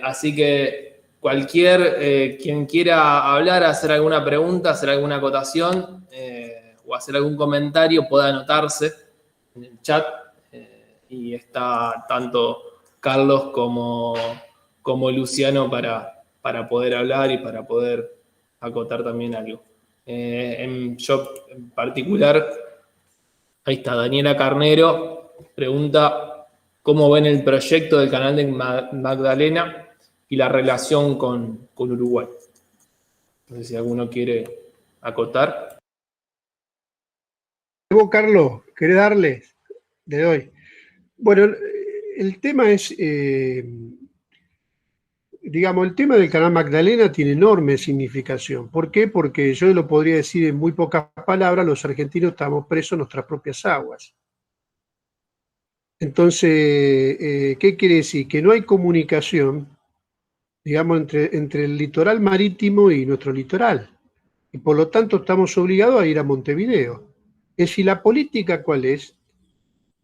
Así que quien quiera hablar, hacer alguna pregunta, hacer alguna acotación o hacer algún comentario, pueda anotarse en el chat. Y está tanto Carlos como Luciano para poder hablar y para poder acotar también algo. Yo en particular, ahí está, Daniela Carnero pregunta cómo ven el proyecto del canal de Magdalena y la relación con Uruguay. No sé si alguno quiere acotar. ¿Vos, Carlos, querés darle? Le doy. Bueno, el tema es, digamos, el tema del canal Magdalena tiene enorme significación. ¿Por qué? Porque yo lo podría decir en muy pocas palabras, los argentinos estamos presos en nuestras propias aguas. Entonces, ¿qué quiere decir? Que no hay comunicación, digamos, entre el litoral marítimo y nuestro litoral. Y por lo tanto estamos obligados a ir a Montevideo. Es decir, ¿la política cuál es?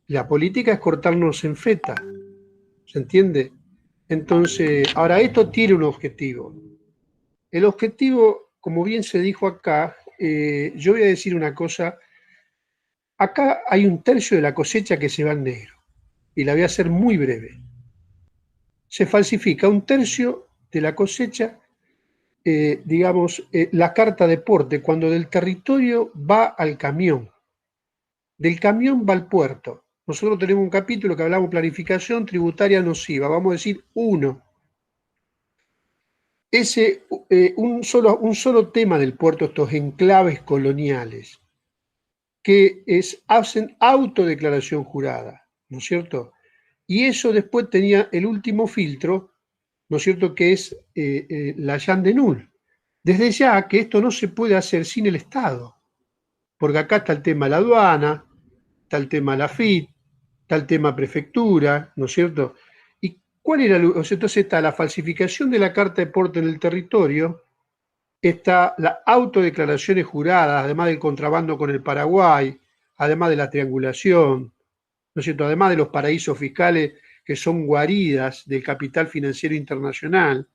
La política es cortarnos en feta. ¿Se entiende? Entonces, ahora esto tiene un objetivo. El objetivo, como bien se dijo acá, yo voy a decir una cosa. Acá hay 1/3 de la cosecha que se va en negro. Y la voy a hacer muy breve. Se falsifica 1/3 de la cosecha, digamos, la carta de porte, cuando del territorio va al camión. Del camión va al puerto. Nosotros tenemos un capítulo que hablamos de planificación tributaria nociva, vamos a decir 1. Un solo tema del puerto, estos enclaves coloniales, que hacen autodeclaración jurada, ¿no es cierto? Y eso después tenía el último filtro, ¿no es cierto?, que es la Jan de Null. Desde ya que esto no se puede hacer sin el Estado, porque acá está el tema de la aduana, está el tema de la FIT, está el tema prefectura, ¿no es cierto? ¿Y cuál era? Entonces está la falsificación de la carta de porte en el territorio, está las autodeclaraciones juradas, además del contrabando con el Paraguay, además de la triangulación, ¿no es cierto? Además de los paraísos fiscales que son guaridas del capital financiero internacional,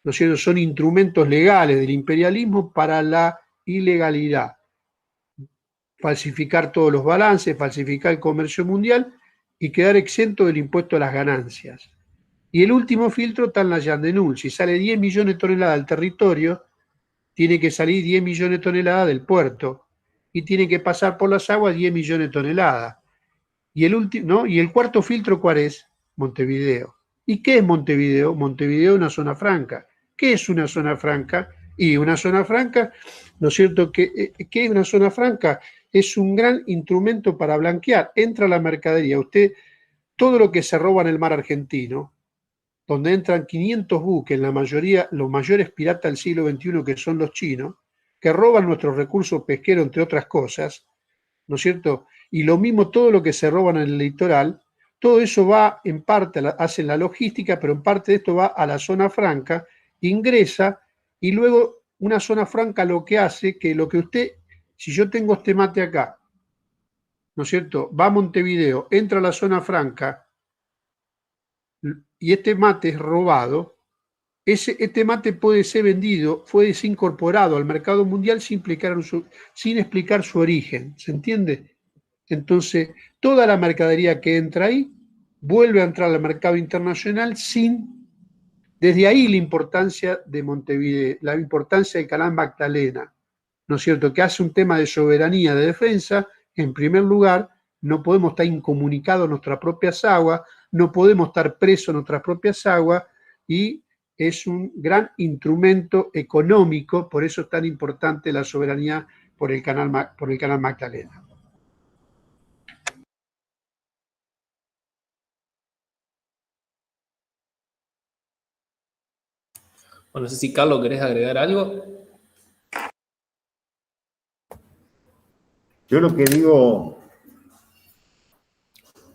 ¿no es cierto? Son instrumentos legales del imperialismo para la ilegalidad. Falsificar todos los balances, falsificar el comercio mundial y quedar exento del impuesto a las ganancias. Y el último filtro está en la Jan de Null. Si sale 10 millones de toneladas del territorio, tiene que salir 10 millones de toneladas del puerto y tiene que pasar por las aguas 10 millones de toneladas. Y el cuarto filtro, ¿cuál es? Montevideo. ¿Y qué es Montevideo? Montevideo es una zona franca. ¿Qué es una zona franca? Y una zona franca, ¿no es cierto? ¿Qué es una zona franca? Es un gran instrumento para blanquear. Entra la mercadería. Todo lo que se roba en el mar argentino, donde entran 500 buques, la mayoría, los mayores piratas del siglo XXI, que son los chinos, que roban nuestros recursos pesqueros, entre otras cosas, ¿no es cierto? Y lo mismo todo lo que se roban en el litoral, todo eso va en parte, hacen la logística, pero en parte de esto va a la zona franca, ingresa, y luego una zona franca lo que hace, si yo tengo este mate acá, ¿no es cierto? Va a Montevideo, entra a la zona franca, y este mate es robado, este mate puede ser vendido, puede ser incorporado al mercado mundial sin explicar su origen, ¿se entiende? Entonces, toda la mercadería que entra ahí vuelve a entrar al mercado internacional desde ahí la importancia de Montevideo, la importancia del canal Magdalena, ¿no es cierto? Que hace un tema de soberanía, de defensa. En primer lugar, no podemos estar incomunicados en nuestras propias aguas, no podemos estar presos en nuestras propias aguas, y es un gran instrumento económico, por eso es tan importante la soberanía por el canal Magdalena. Bueno, no sé si Carlos querés agregar algo. Yo lo que digo,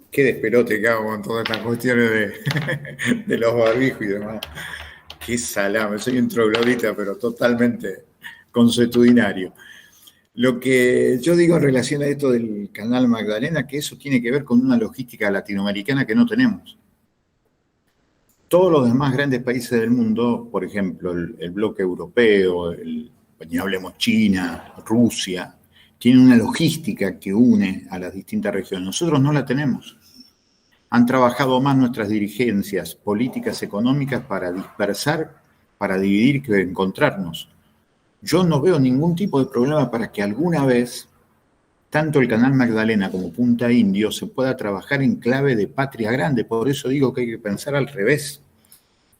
qué despelote que hago con todas estas cuestiones de los barbijos y demás. Qué salame, soy un troglodita, pero totalmente consuetudinario. Lo que yo digo en relación a esto del Canal Magdalena, que eso tiene que ver con una logística latinoamericana que no tenemos. Todos los demás grandes países del mundo, por ejemplo, el bloque europeo, ni hablemos China, Rusia, tienen una logística que une a las distintas regiones. Nosotros no la tenemos. Han trabajado más nuestras dirigencias políticas, económicas para dispersar, para dividir que encontrarnos. Yo no veo ningún tipo de problema para que alguna vez tanto el Canal Magdalena como Punta Indio se pueda trabajar en clave de patria grande. Por eso digo que hay que pensar al revés.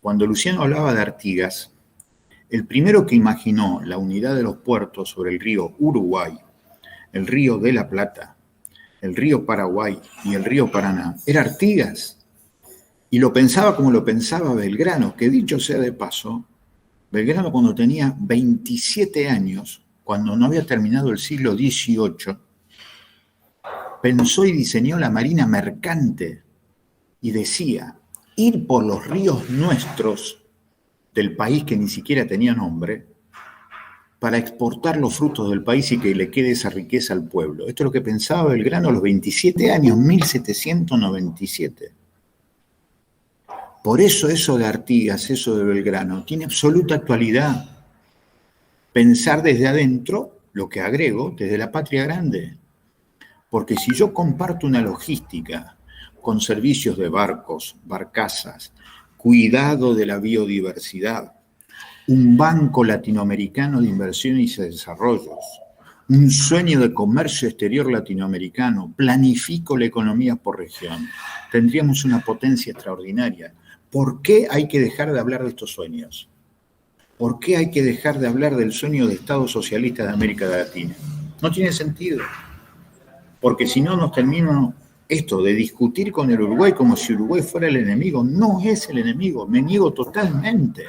Cuando Luciano hablaba de Artigas, el primero que imaginó la unidad de los puertos sobre el río Uruguay, el río de la Plata, el río Paraguay y el río Paraná, era Artigas. Y lo pensaba como lo pensaba Belgrano, que dicho sea de paso, Belgrano cuando tenía 27 años, cuando no había terminado el siglo XVIII, pensó y diseñó la marina mercante y decía, ir por los ríos nuestros del país que ni siquiera tenía nombre para exportar los frutos del país y que le quede esa riqueza al pueblo. Esto es lo que pensaba Belgrano a los 27 años, 1797. Por eso de Artigas, eso de Belgrano, tiene absoluta actualidad. Pensar desde adentro, lo que agrego, desde la patria grande. Porque si yo comparto una logística con servicios de barcos, barcazas, cuidado de la biodiversidad, un banco latinoamericano de inversiones y desarrollos, un sueño de comercio exterior latinoamericano, planifico la economía por región, tendríamos una potencia extraordinaria. ¿Por qué hay que dejar de hablar de estos sueños? ¿Por qué hay que dejar de hablar del sueño de Estado socialista de América Latina? No tiene sentido. Porque si no nos terminamos esto de discutir con el Uruguay como si Uruguay fuera el enemigo. No es el enemigo, me niego totalmente.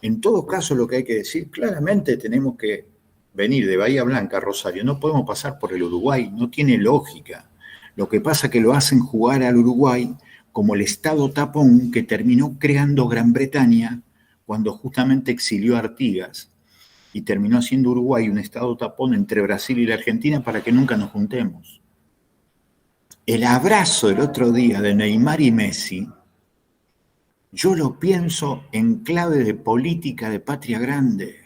En todo caso, lo que hay que decir, claramente tenemos que venir de Bahía Blanca a Rosario. No podemos pasar por el Uruguay, no tiene lógica. Lo que pasa es que lo hacen jugar al Uruguay como el Estado tapón que terminó creando Gran Bretaña cuando justamente exilió a Artigas y terminó siendo Uruguay un Estado tapón entre Brasil y la Argentina para que nunca nos juntemos. El abrazo el otro día de Neymar y Messi, yo lo pienso en clave de política de patria grande.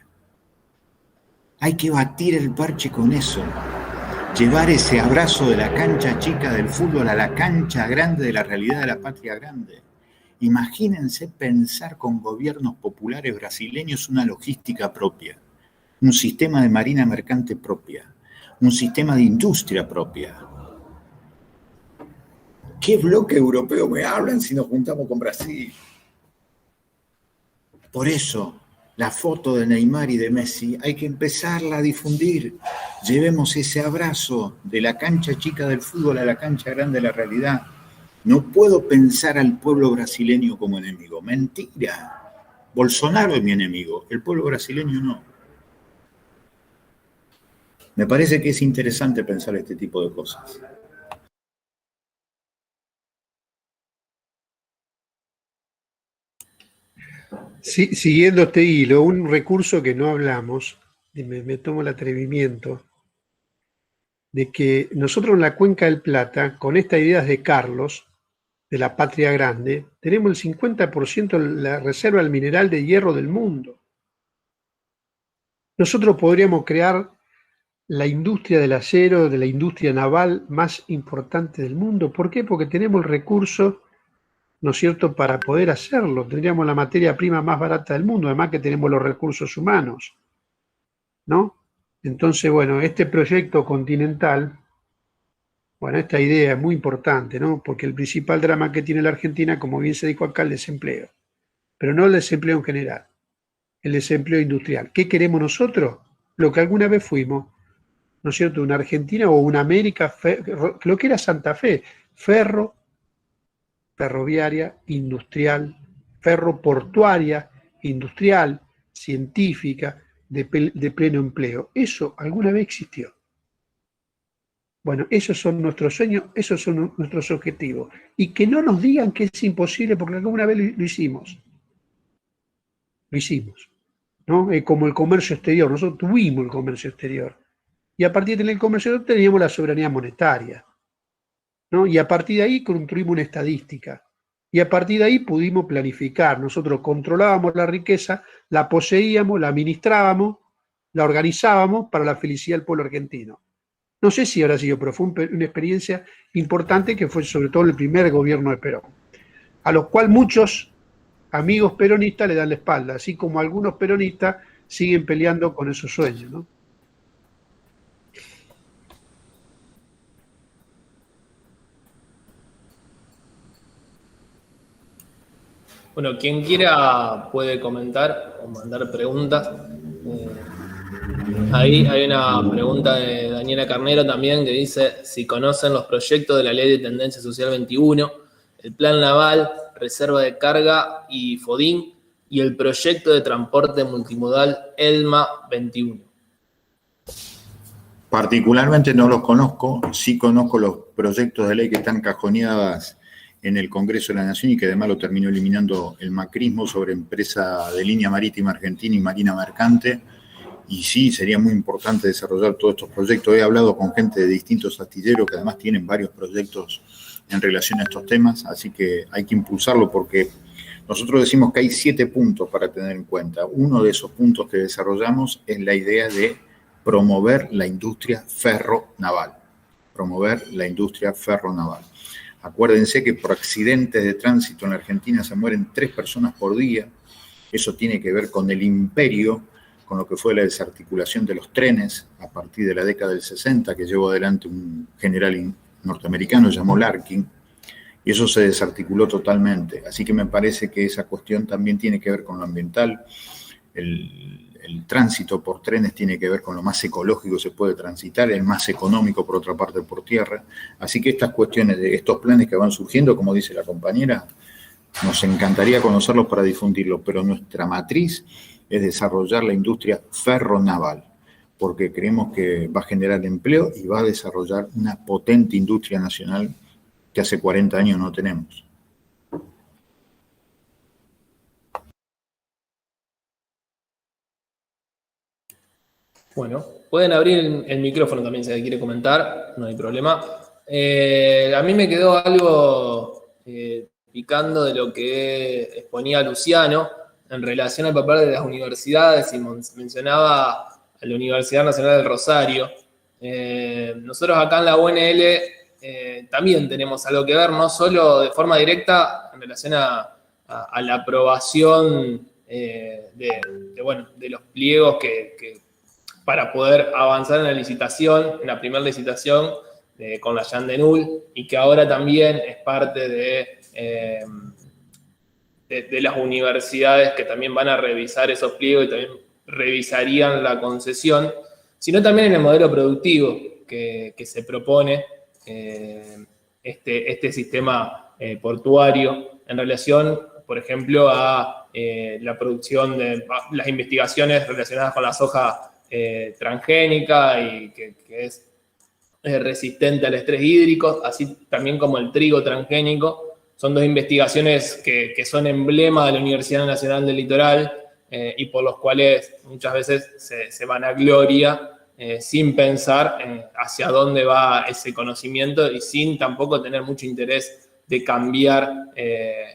Hay que batir el parche con eso. Llevar ese abrazo de la cancha chica del fútbol a la cancha grande de la realidad de la patria grande. Imagínense pensar con gobiernos populares brasileños una logística propia, un sistema de marina mercante propia, un sistema de industria propia. ¿Qué bloque europeo me hablan si nos juntamos con Brasil? Por eso, la foto de Neymar y de Messi hay que empezarla a difundir. Llevemos ese abrazo de la cancha chica del fútbol a la cancha grande de la realidad. No puedo pensar al pueblo brasileño como enemigo. Mentira. Bolsonaro es mi enemigo, el pueblo brasileño no. Me parece que es interesante pensar este tipo de cosas. Sí, siguiendo este hilo, un recurso que no hablamos, y me tomo el atrevimiento, de que nosotros en la Cuenca del Plata, con estas ideas de Carlos, de la patria grande, tenemos el 50% de la reserva del mineral de hierro del mundo. Nosotros podríamos crear la industria del acero, de la industria naval más importante del mundo. ¿Por qué? Porque tenemos el recurso, ¿no es cierto?, para poder hacerlo. Tendríamos la materia prima más barata del mundo, además que tenemos los recursos humanos, ¿no? Entonces, bueno, este proyecto continental, bueno, esta idea es muy importante, ¿no? Porque el principal drama que tiene la Argentina, como bien se dijo acá, el desempleo. Pero no el desempleo en general, el desempleo industrial. ¿Qué queremos nosotros? Lo que alguna vez fuimos, ¿no es cierto?, una Argentina o una América, lo que era Santa Fe, ferroviaria, industrial, ferroportuaria, industrial, científica, de pleno empleo. Eso alguna vez existió. Bueno, esos son nuestros sueños, esos son nuestros objetivos. Y que no nos digan que es imposible, porque alguna vez lo hicimos. Lo hicimos. ¿no? Como el comercio exterior. Nosotros tuvimos el comercio exterior. Y a partir del comercio exterior teníamos la soberanía monetaria, ¿no? Y a partir de ahí construimos una estadística. Y a partir de ahí pudimos planificar. Nosotros controlábamos la riqueza, la poseíamos, la administrábamos, la organizábamos para la felicidad del pueblo argentino. No sé si habrá sido, pero fue una experiencia importante que fue sobre todo el primer gobierno de Perón, a los cuales muchos amigos peronistas le dan la espalda, así como algunos peronistas siguen peleando con esos sueños, ¿no? Bueno, quien quiera puede comentar o mandar preguntas. Ahí hay una pregunta de Daniela Carnero también que dice si conocen los proyectos de la Ley de Tendencia Social 21, el Plan Naval, Reserva de Carga y FODIN, y el proyecto de transporte multimodal ELMA 21. Particularmente no los conozco, sí conozco los proyectos de ley que están cajoneadas en el Congreso de la Nación y que además lo terminó eliminando el macrismo sobre empresa de línea marítima argentina y marina mercante. Y sí, sería muy importante desarrollar todos estos proyectos. He hablado con gente de distintos astilleros que además tienen varios proyectos en relación a estos temas, así que hay que impulsarlo porque nosotros decimos que hay 7 puntos para tener en cuenta. Uno de esos puntos que desarrollamos es la idea de promover la industria ferronaval. Promover la industria ferronaval. Acuérdense que por accidentes de tránsito en la Argentina se mueren 3 personas por día. Eso tiene que ver con el imperio, con lo que fue la desarticulación de los trenes a partir de la década del 60, que llevó adelante un general norteamericano llamado Larkin, y eso se desarticuló totalmente. Así que me parece que esa cuestión también tiene que ver con lo ambiental. El tránsito por trenes tiene que ver con lo más ecológico que se puede transitar, el más económico por otra parte por tierra. Así que estas cuestiones de estos planes que van surgiendo, como dice la compañera, nos encantaría conocerlos para difundirlos, pero nuestra matriz es desarrollar la industria ferronaval, porque creemos que va a generar empleo y va a desarrollar una potente industria nacional que hace 40 años no tenemos. Bueno, pueden abrir el micrófono también si quiere comentar, no hay problema. A mí me quedó algo picando de lo que exponía Luciano en relación al papel de las universidades y mencionaba a la Universidad Nacional del Rosario. Nosotros acá en la UNL también tenemos algo que ver, no solo de forma directa en relación a la aprobación de los pliegos que para poder avanzar en la licitación, en la primera licitación con la Yandenul, y que ahora también es parte de las universidades que también van a revisar esos pliegos y también revisarían la concesión, sino también en el modelo productivo que se propone este sistema portuario en relación, por ejemplo, a la producción de las investigaciones relacionadas con la soja transgénica y que es resistente al estrés hídrico, así también como el trigo transgénico. Son 2 investigaciones que son emblema de la Universidad Nacional del Litoral y por los cuales muchas veces se van a gloria sin pensar hacia dónde va ese conocimiento y sin tampoco tener mucho interés de cambiar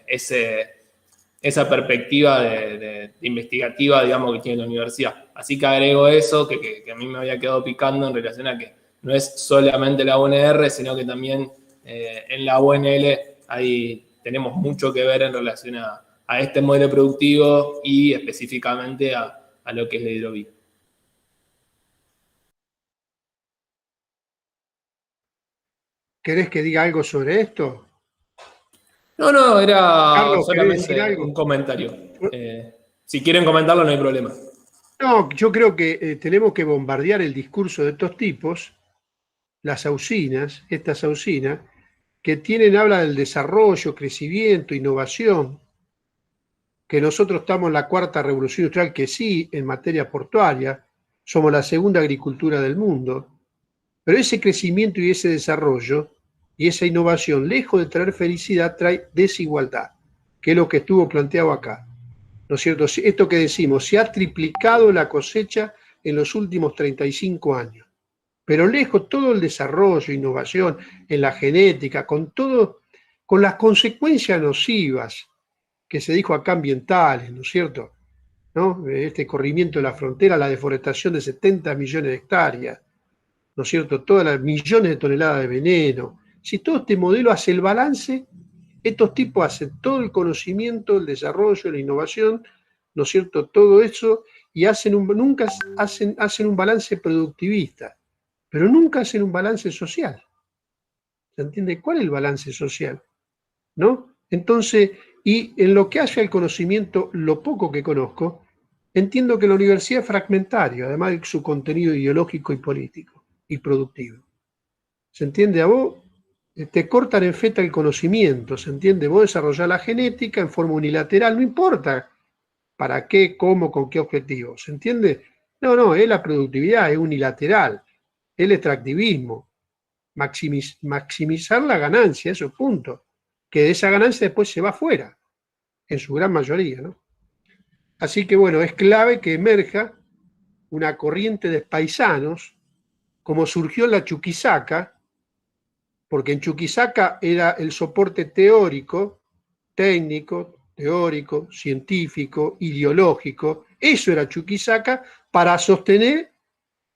esa perspectiva de investigativa, digamos, que tiene la universidad. Así que agrego eso, que a mí me había quedado picando en relación a que no es solamente la UNR, sino que también en la UNL tenemos mucho que ver en relación a este modelo productivo y específicamente a lo que es la hidrovía. ¿Querés que diga algo sobre esto? No, era Carlos, solamente un comentario. Si quieren comentarlo, no hay problema. No, yo creo que tenemos que bombardear el discurso de estos tipos, las ausinas, estas ausinas, que habla del desarrollo, crecimiento, innovación, que nosotros estamos en la 4ª revolución industrial, que sí, en materia portuaria, somos la 2ª agricultura del mundo, pero ese crecimiento y ese desarrollo y esa innovación, lejos de traer felicidad, trae desigualdad, que es lo que estuvo planteado acá. ¿no es cierto? Esto que decimos, se ha triplicado la cosecha en los últimos 35 años. Pero lejos todo el desarrollo, innovación en la genética, con las consecuencias nocivas que se dijo acá ambientales, ¿no es cierto? ¿No? Este corrimiento de la frontera, la deforestación de 70 millones de hectáreas, ¿no es cierto? Todas las millones de toneladas de veneno. Si todo este modelo hace el balance, estos tipos hacen todo el conocimiento, el desarrollo, la innovación, ¿no es cierto? Todo eso, y nunca hacen un balance productivista, pero nunca hacen un balance social. ¿Se entiende? ¿Cuál es el balance social? ¿No? Entonces, y en lo que hace al conocimiento, lo poco que conozco, entiendo que la universidad es fragmentaria, además de su contenido ideológico y político y productivo. ¿Se entiende? A vos te cortan en feta el conocimiento, ¿se entiende? Vos desarrollás la genética en forma unilateral, no importa para qué, cómo, con qué objetivo, ¿se entiende? No, es la productividad, es unilateral, el extractivismo, maximizar la ganancia, eso es punto. Que de esa ganancia después se va afuera, en su gran mayoría, ¿no? Así que bueno, es clave que emerja una corriente de paisanos, como surgió en la Chuquisaca, porque en Chuquisaca era el soporte teórico, técnico, teórico, científico, ideológico, eso era Chuquisaca para sostener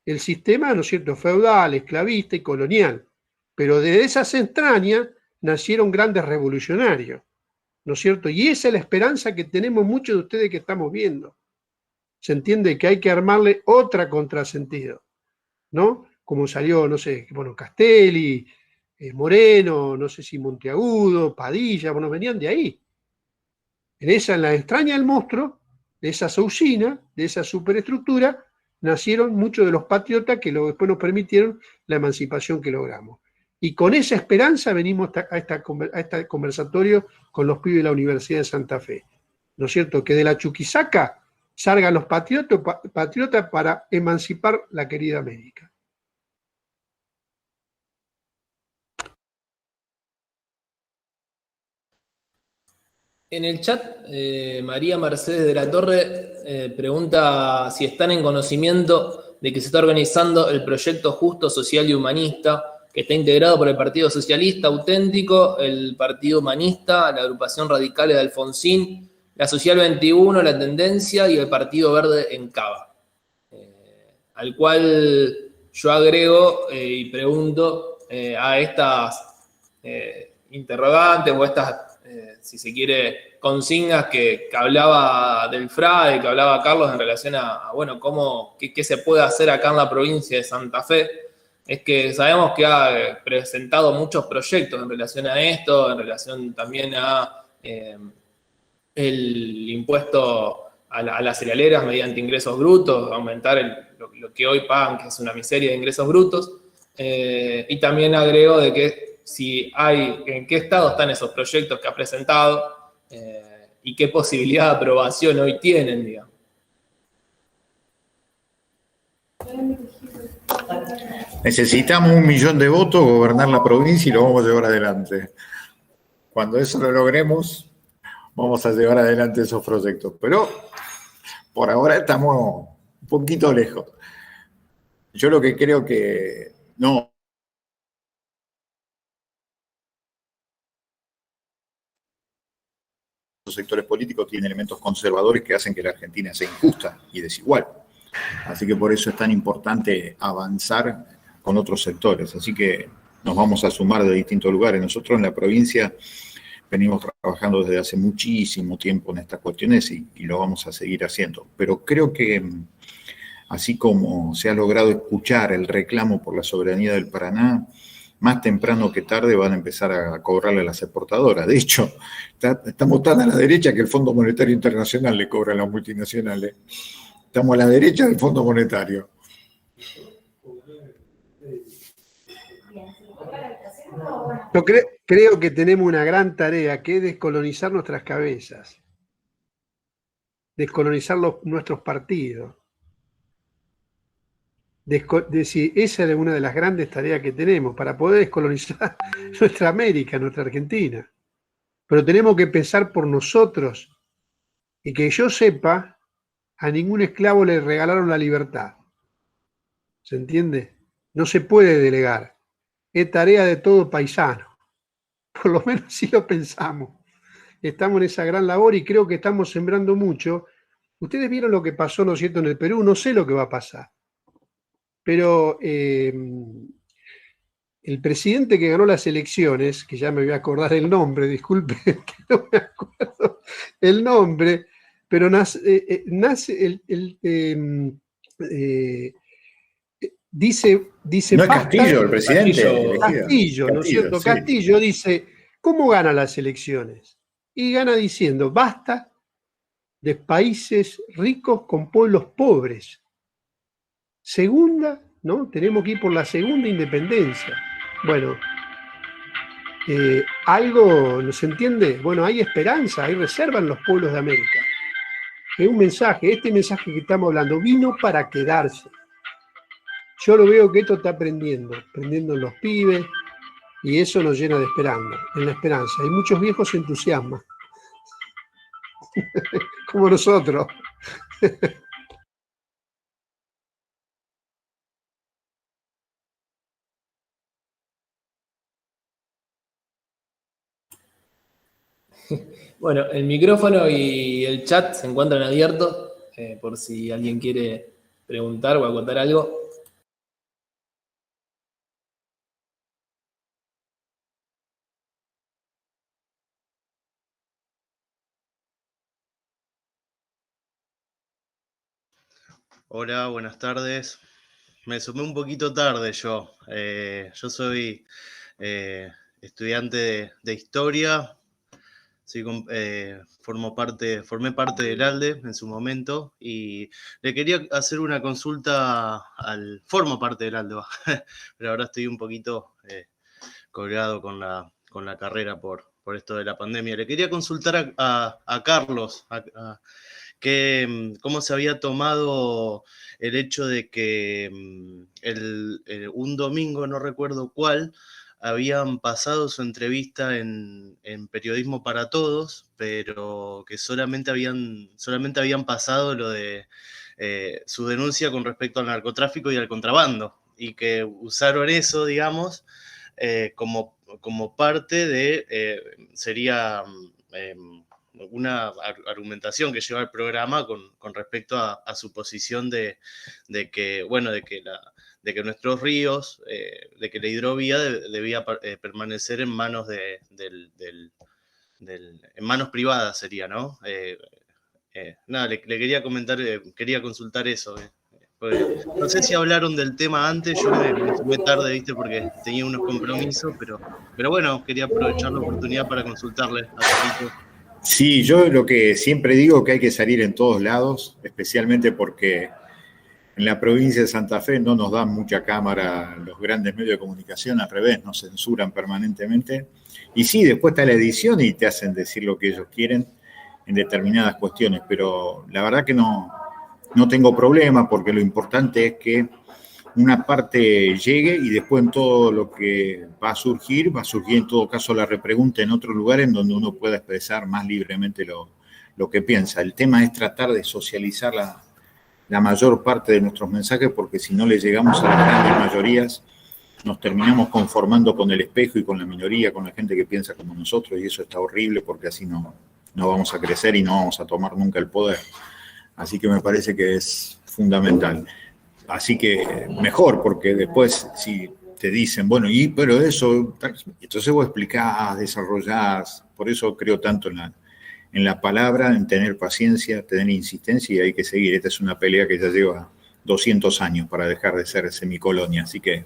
el sistema, ¿no es cierto?, feudal, esclavista y colonial. Pero de esas entrañas nacieron grandes revolucionarios, ¿no es cierto? Y esa es la esperanza que tenemos muchos de ustedes que estamos viendo. Se entiende que hay que armarle otra contrasentido, ¿no? Como salió, no sé, bueno, Castelli, Moreno, no sé si Monteagudo, Padilla, bueno, venían de ahí. En la entraña del monstruo, de esa usina, de esa superestructura, nacieron muchos de los patriotas que después nos permitieron la emancipación que logramos. Y con esa esperanza venimos a este conversatorio con los pibes de la Universidad de Santa Fe. ¿No es cierto? Que de la Chuquisaca salgan los patriotas para emancipar la querida América. En el chat, María Mercedes de la Torre pregunta si están en conocimiento de que se está organizando el proyecto Justo, Social y Humanista, que está integrado por el Partido Socialista Auténtico, el Partido Humanista, la Agrupación Radical de Alfonsín, la Social 21, la Tendencia y el Partido Verde en Cava. Al cual yo agrego y pregunto a estas interrogantes o estas si se quiere, consignas que hablaba del FRAE, que hablaba Carlos en relación a bueno, qué se puede hacer acá en la provincia de Santa Fe, es que sabemos que ha presentado muchos proyectos en relación a esto, en relación también a el impuesto a las cerealeras mediante ingresos brutos, aumentar lo que hoy pagan, que es una miseria de ingresos brutos, y también agrego de que en qué estado están esos proyectos que ha presentado y qué posibilidad de aprobación hoy tienen, digamos. Necesitamos 1 millón de votos, gobernar la provincia y lo vamos a llevar adelante. Cuando eso lo logremos, vamos a llevar adelante esos proyectos. Pero por ahora estamos un poquito lejos. Yo lo que creo que no. Los sectores políticos tienen elementos conservadores que hacen que la Argentina sea injusta y desigual. Así que por eso es tan importante avanzar con otros sectores. Así que nos vamos a sumar de distintos lugares. Nosotros en la provincia venimos trabajando desde hace muchísimo tiempo en estas cuestiones y lo vamos a seguir haciendo. Pero creo que así como se ha logrado escuchar el reclamo por la soberanía del Paraná, más temprano que tarde van a empezar a cobrarle a las exportadoras. De hecho, estamos tan a la derecha que el Fondo Monetario Internacional le cobra a las multinacionales. Estamos a la derecha del Fondo Monetario. Yo creo que tenemos una gran tarea, que es descolonizar nuestras cabezas, descolonizar nuestros partidos. Esa es una de las grandes tareas que tenemos para poder descolonizar nuestra América, nuestra Argentina. Pero tenemos que pensar por nosotros Y que yo sepa, a ningún esclavo le regalaron la libertad. ¿Se entiende? No se puede delegar. Es tarea de todo paisano. Por lo menos así lo pensamos. Estamos en esa gran labor y creo que estamos sembrando mucho. Ustedes vieron lo que pasó, ¿no es cierto?, en el Perú. No sé lo que va a pasar. Pero el presidente que ganó las elecciones, que ya me voy a acordar el nombre, disculpe, que no me acuerdo el nombre, pero nace dice no es Castillo el presidente. Castillo, ¿no es cierto? Sí. Castillo dice, ¿cómo gana las elecciones? Y gana diciendo, basta de países ricos con pueblos pobres. Segunda, ¿no? Tenemos que ir por la segunda independencia. Bueno, algo, ¿no se entiende? Bueno, hay esperanza, hay reserva en los pueblos de América. Es un mensaje, este mensaje que estamos hablando, vino para quedarse. Yo lo veo que esto está aprendiendo en los pibes, y eso nos llena de esperanza. Y muchos viejos se entusiasman, como nosotros. Bueno, el micrófono y el chat se encuentran abiertos, por si alguien quiere preguntar o acotar algo. Hola, buenas tardes. Me sumé un poquito tarde yo. Yo soy estudiante de historia. Formé parte del ALDE en su momento y le quería hacer una consulta formo parte del ALDE, pero ahora estoy un poquito colgado con la carrera por esto de la pandemia. Le quería consultar a Carlos cómo se había tomado el hecho de que un domingo, no recuerdo cuál, habían pasado su entrevista en Periodismo para Todos, pero que solamente habían pasado lo de su denuncia con respecto al narcotráfico y al contrabando, y que usaron eso, digamos, como parte de, sería una argumentación que lleva el programa con respecto a su posición de que nuestros ríos, de que la hidrovía debía permanecer en manos en manos privadas, sería, ¿no? Nada, le quería comentar, quería consultar eso. No sé si hablaron del tema antes, yo me sumé tarde, ¿viste? Porque tenía unos compromisos, pero bueno, quería aprovechar la oportunidad para consultarle a Carlitos. Sí, yo lo que siempre digo que hay que salir en todos lados, especialmente porque en la provincia de Santa Fe no nos dan mucha cámara los grandes medios de comunicación, al revés, nos censuran permanentemente. Y sí, después está la edición y te hacen decir lo que ellos quieren en determinadas cuestiones, pero la verdad que no tengo problema porque lo importante es que una parte llegue y después en todo lo que va a surgir en todo caso la repregunta en otro lugar en donde uno pueda expresar más libremente lo que piensa. El tema es tratar de socializar la mayor parte de nuestros mensajes, porque si no le llegamos a las grandes mayorías, nos terminamos conformando con el espejo y con la minoría, con la gente que piensa como nosotros, y eso está horrible porque así no vamos a crecer y no vamos a tomar nunca el poder. Así que me parece que es fundamental. Así que mejor, porque después si te dicen, bueno, pero eso, entonces vos explicás, desarrollás, por eso creo tanto en la palabra, en tener paciencia, tener insistencia y hay que seguir. Esta es una pelea que ya lleva 200 años para dejar de ser semicolonia, así que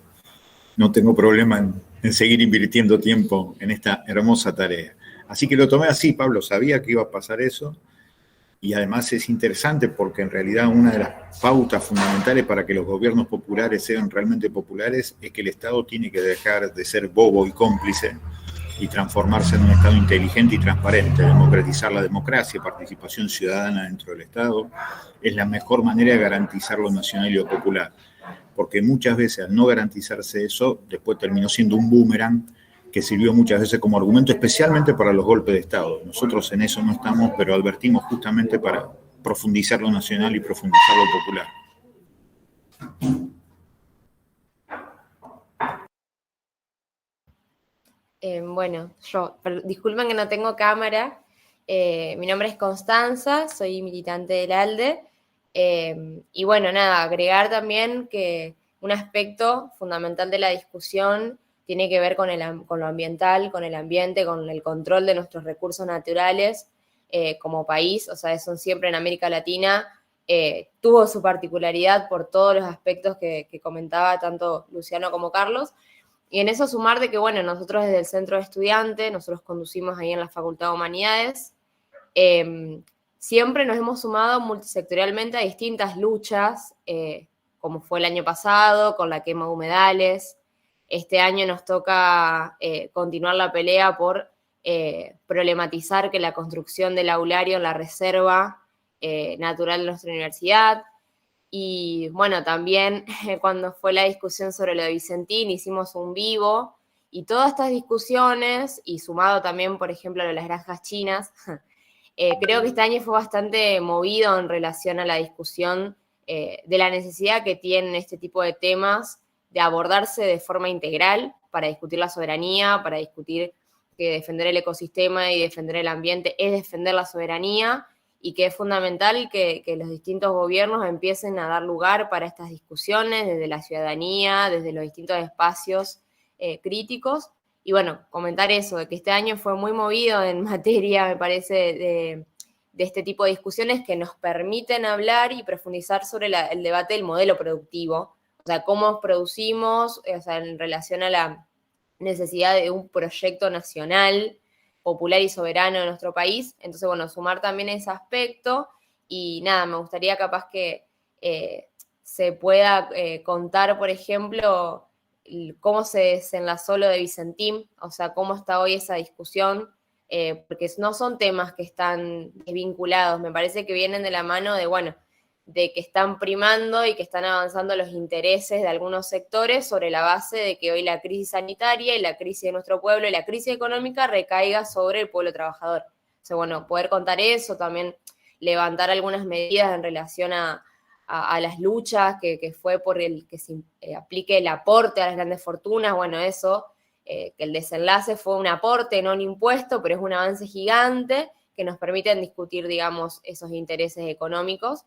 no tengo problema en seguir invirtiendo tiempo en esta hermosa tarea. Así que lo tomé así, Pablo, sabía que iba a pasar eso. Y además es interesante porque en realidad una de las pautas fundamentales para que los gobiernos populares sean realmente populares es que el Estado tiene que dejar de ser bobo y cómplice y transformarse en un Estado inteligente y transparente. Democratizar la democracia, participación ciudadana dentro del Estado, es la mejor manera de garantizar lo nacional y lo popular. Porque muchas veces al no garantizarse eso, después terminó siendo un boomerang que sirvió muchas veces como argumento, especialmente para los golpes de Estado. Nosotros en eso no estamos, pero advertimos justamente para profundizar lo nacional y profundizar lo popular. Bueno, disculpen que no tengo cámara. Mi nombre es Constanza, soy militante del ALDE. Y bueno, nada, agregar también que un aspecto fundamental de la discusión tiene que ver con lo ambiental, con el ambiente, con el control de nuestros recursos naturales como país. O sea, eso siempre en América Latina tuvo su particularidad por todos los aspectos que comentaba tanto Luciano como Carlos. Y en eso sumar de que, bueno, nosotros desde el Centro de Estudiantes, nosotros conducimos ahí en la Facultad de Humanidades, siempre nos hemos sumado multisectorialmente a distintas luchas, como fue el año pasado, con la quema de humedales. Este año nos toca continuar la pelea por problematizar que la construcción del aulario en la reserva natural de nuestra universidad. Y bueno, también cuando fue la discusión sobre lo de Vicentín, hicimos un vivo, y todas estas discusiones, y sumado también, por ejemplo, a lo de las granjas chinas, creo que este año fue bastante movido en relación a la discusión de la necesidad que tienen este tipo de temas de abordarse de forma integral para discutir la soberanía, para discutir que defender el ecosistema y defender el ambiente es defender la soberanía, y que es fundamental que los distintos gobiernos empiecen a dar lugar para estas discusiones desde la ciudadanía, desde los distintos espacios críticos. Y bueno, comentar eso, de que este año fue muy movido en materia, me parece, de este tipo de discusiones que nos permiten hablar y profundizar sobre el debate del modelo productivo, o sea, cómo producimos, o sea, en relación a la necesidad de un proyecto nacional, popular y soberano de nuestro país. Entonces, bueno, sumar también ese aspecto. Y nada, me gustaría capaz que se pueda contar, por ejemplo, cómo se desenlazó lo de Vicentín, o sea, cómo está hoy esa discusión, porque no son temas que están vinculados, me parece que vienen de la mano de, bueno, de que están primando y que están avanzando los intereses de algunos sectores sobre la base de que hoy la crisis sanitaria y la crisis de nuestro pueblo y la crisis económica recaiga sobre el pueblo trabajador. O sea, bueno, poder contar eso, también levantar algunas medidas en relación a las luchas, que fue por el que se aplique el aporte a las grandes fortunas. Bueno, eso, que el desenlace fue un aporte, no un impuesto, pero es un avance gigante que nos permiten discutir, digamos, esos intereses económicos.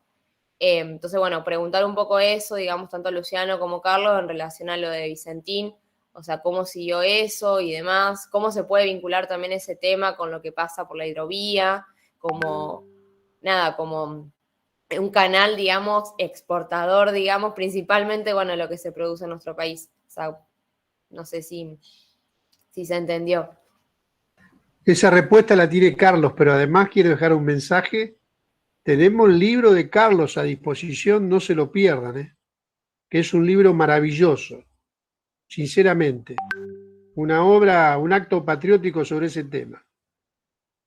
Entonces, bueno, preguntar un poco eso, digamos, tanto a Luciano como a Carlos en relación a lo de Vicentín, o sea, cómo siguió eso y demás, cómo se puede vincular también ese tema con lo que pasa por la hidrovía, como, nada, como un canal, digamos, exportador, digamos, principalmente, bueno, lo que se produce en nuestro país. O sea, no sé si se entendió. Esa respuesta la tiene Carlos, pero además quiero dejar un mensaje. Tenemos el libro de Carlos a disposición, no se lo pierdan, que es un libro maravilloso, sinceramente. Una obra, un acto patriótico sobre ese tema.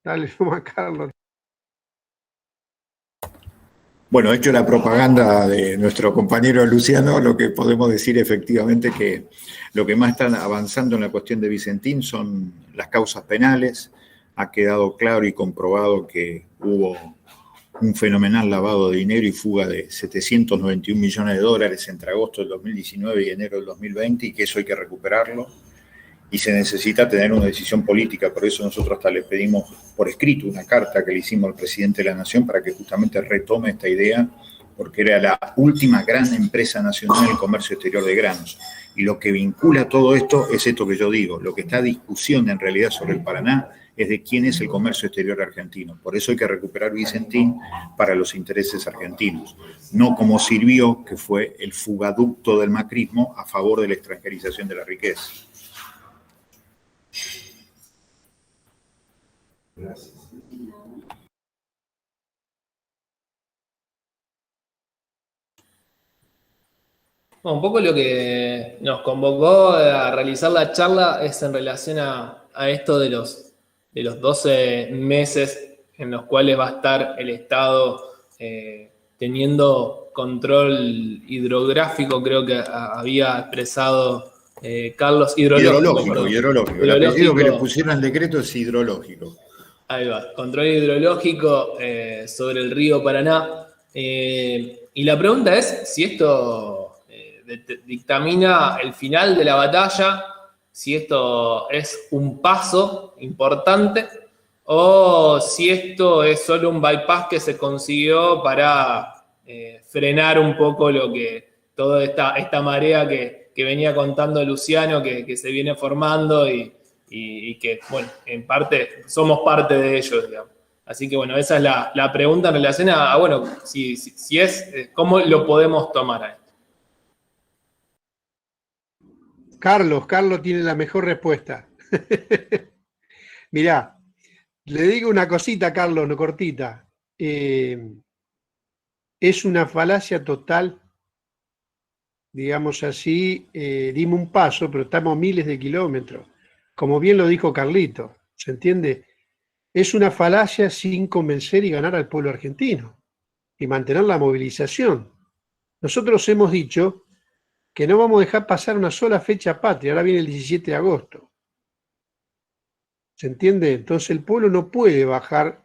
Dale, vamos a Carlos. Bueno, hecho la propaganda de nuestro compañero Luciano, lo que podemos decir efectivamente que lo que más está avanzando en la cuestión de Vicentín son las causas penales. Ha quedado claro y comprobado que hubo un fenomenal lavado de dinero y fuga de 791 millones de dólares entre agosto del 2019 y enero del 2020, y que eso hay que recuperarlo. Y se necesita tener una decisión política, por eso nosotros hasta le pedimos por escrito una carta que le hicimos al presidente de la Nación para que justamente retome esta idea, porque era la última gran empresa nacional en el comercio exterior de granos. Y lo que vincula todo esto es esto que yo digo, lo que está a discusión en realidad sobre el Paraná es de quién es el comercio exterior argentino. Por eso hay que recuperar Vicentín para los intereses argentinos, no como sirvió, que fue el fugaducto del macrismo a favor de la extranjerización de la riqueza. Gracias. Bueno, un poco lo que nos convocó a realizar la charla es en relación a esto de los 12 meses en los cuales va a estar el Estado teniendo control hidrográfico. Creo que había expresado Carlos, hidrológico. El apellido que le pusieron al decreto es hidrológico. Ahí va, control hidrológico sobre el río Paraná. Y la pregunta es si esto dictamina el final de la batalla, si esto es un paso importante o si esto es solo un bypass que se consiguió para frenar un poco toda esta marea que venía contando Luciano, que se viene formando y que, bueno, en parte somos parte de ellos, digamos. Así que, bueno, esa es la pregunta en relación bueno, si es, ¿cómo lo podemos tomar a esto? Carlos tiene la mejor respuesta. Mirá, le digo una cosita, Carlos, no cortita. Es una falacia total, digamos así, dimos un paso, pero estamos a miles de kilómetros. Como bien lo dijo Carlito, ¿se entiende? Es una falacia sin convencer y ganar al pueblo argentino y mantener la movilización. Nosotros hemos dicho que no vamos a dejar pasar una sola fecha patria, ahora viene el 17 de agosto. ¿Se entiende? Entonces el pueblo no puede bajar.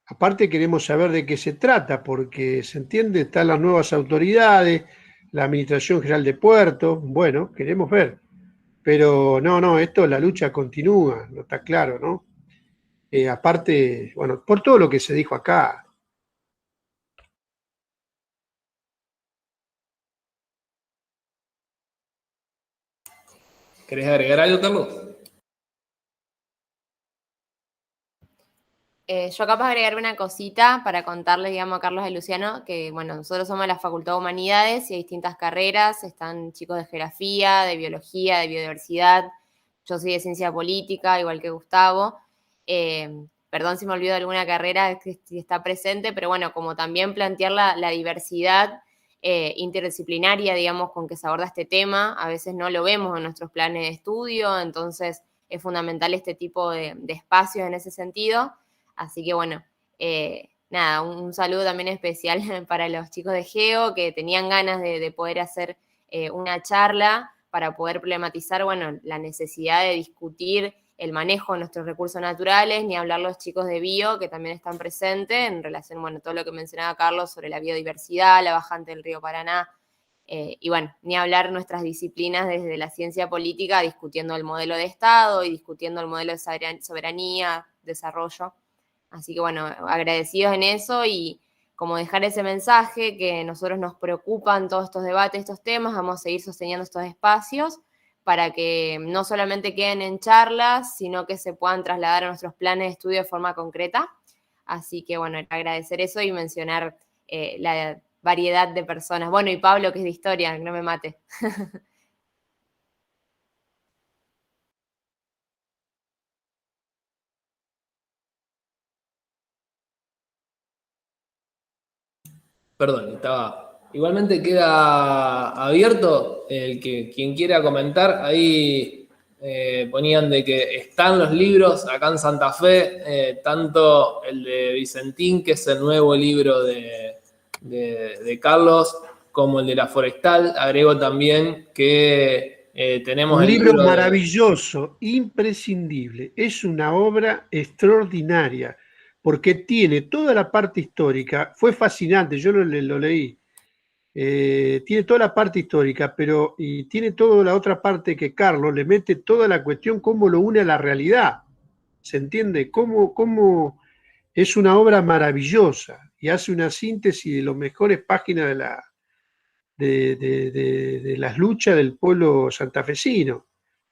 Aparte queremos saber de qué se trata, porque, ¿se entiende? Están las nuevas autoridades, la Administración General de Puertos, bueno, queremos ver. Pero no, la lucha continúa, no está claro, ¿no? Aparte, bueno, por todo lo que se dijo acá. ¿Querés agregar algo, Carlos? Yo capaz de agregar una cosita para contarles, digamos, a Carlos y Luciano, que, bueno, nosotros somos de la Facultad de Humanidades y hay distintas carreras, están chicos de geografía, de biología, de biodiversidad, yo soy de ciencia política, igual que Gustavo. Perdón si me olvido de alguna carrera que está presente, pero bueno, como también plantear la diversidad interdisciplinaria, digamos, con que se aborda este tema, a veces no lo vemos en nuestros planes de estudio, entonces es fundamental este tipo de espacios en ese sentido. Así que bueno, nada, un saludo también especial para los chicos de Geo que tenían ganas de poder hacer una charla para poder problematizar, bueno, la necesidad de discutir el manejo de nuestros recursos naturales, ni hablar los chicos de Bio, que también están presentes en relación, bueno, todo lo que mencionaba Carlos sobre la biodiversidad, la bajante del río Paraná, y bueno, ni hablar nuestras disciplinas desde la ciencia política, discutiendo el modelo de Estado y discutiendo el modelo de soberanía, desarrollo. Así que bueno, agradecidos en eso y como dejar ese mensaje que nosotros nos preocupan todos estos debates, estos temas, vamos a seguir sosteniendo estos espacios para que no solamente queden en charlas, sino que se puedan trasladar a nuestros planes de estudio de forma concreta. Así que bueno, agradecer eso y mencionar la variedad de personas. Bueno, y Pablo, que es de historia, no me mate. Perdón, estaba. Igualmente queda abierto quien quiera comentar. Ahí ponían de que están los libros acá en Santa Fe, tanto el de Vicentín, que es el nuevo libro de Carlos, como el de La Forestal. Agrego también que tenemos un el libro maravilloso, imprescindible. Es una obra extraordinaria, porque tiene toda la parte histórica. Fue fascinante, yo lo leí. Tiene toda la parte histórica, pero y tiene toda la otra parte que Carlos le mete toda la cuestión, cómo lo une a la realidad. ¿Se entiende? Cómo es una obra maravillosa y hace una síntesis de las mejores páginas de las luchas del pueblo santafesino.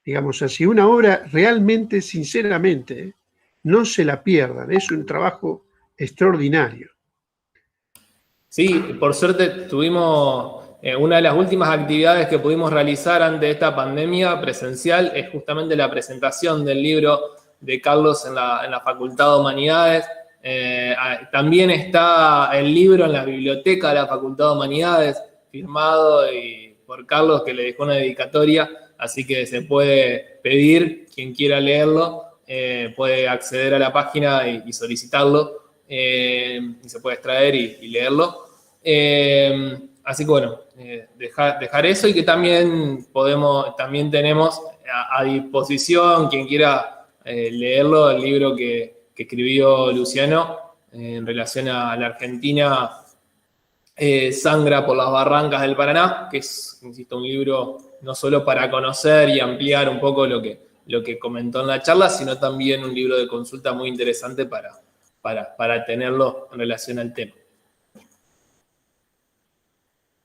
Digamos así, una obra realmente, sinceramente, no se la pierdan, es un trabajo extraordinario. Sí, por suerte tuvimos una de las últimas actividades que pudimos realizar ante esta pandemia presencial, es justamente la presentación del libro de Carlos en la Facultad de Humanidades. También está el libro en la biblioteca de la Facultad de Humanidades, firmado por Carlos, que le dejó una dedicatoria, así que se puede pedir, quien quiera leerlo, puede acceder a la página y solicitarlo, y se puede extraer y leerlo. Así que bueno, dejar eso, y que también tenemos a disposición, quien quiera leerlo, el libro que escribió Luciano en relación a la Argentina, Sangra por las Barrancas del Paraná, que es, insisto, un libro no solo para conocer y ampliar un poco lo que comentó en la charla, sino también un libro de consulta muy interesante para tenerlo en relación al tema.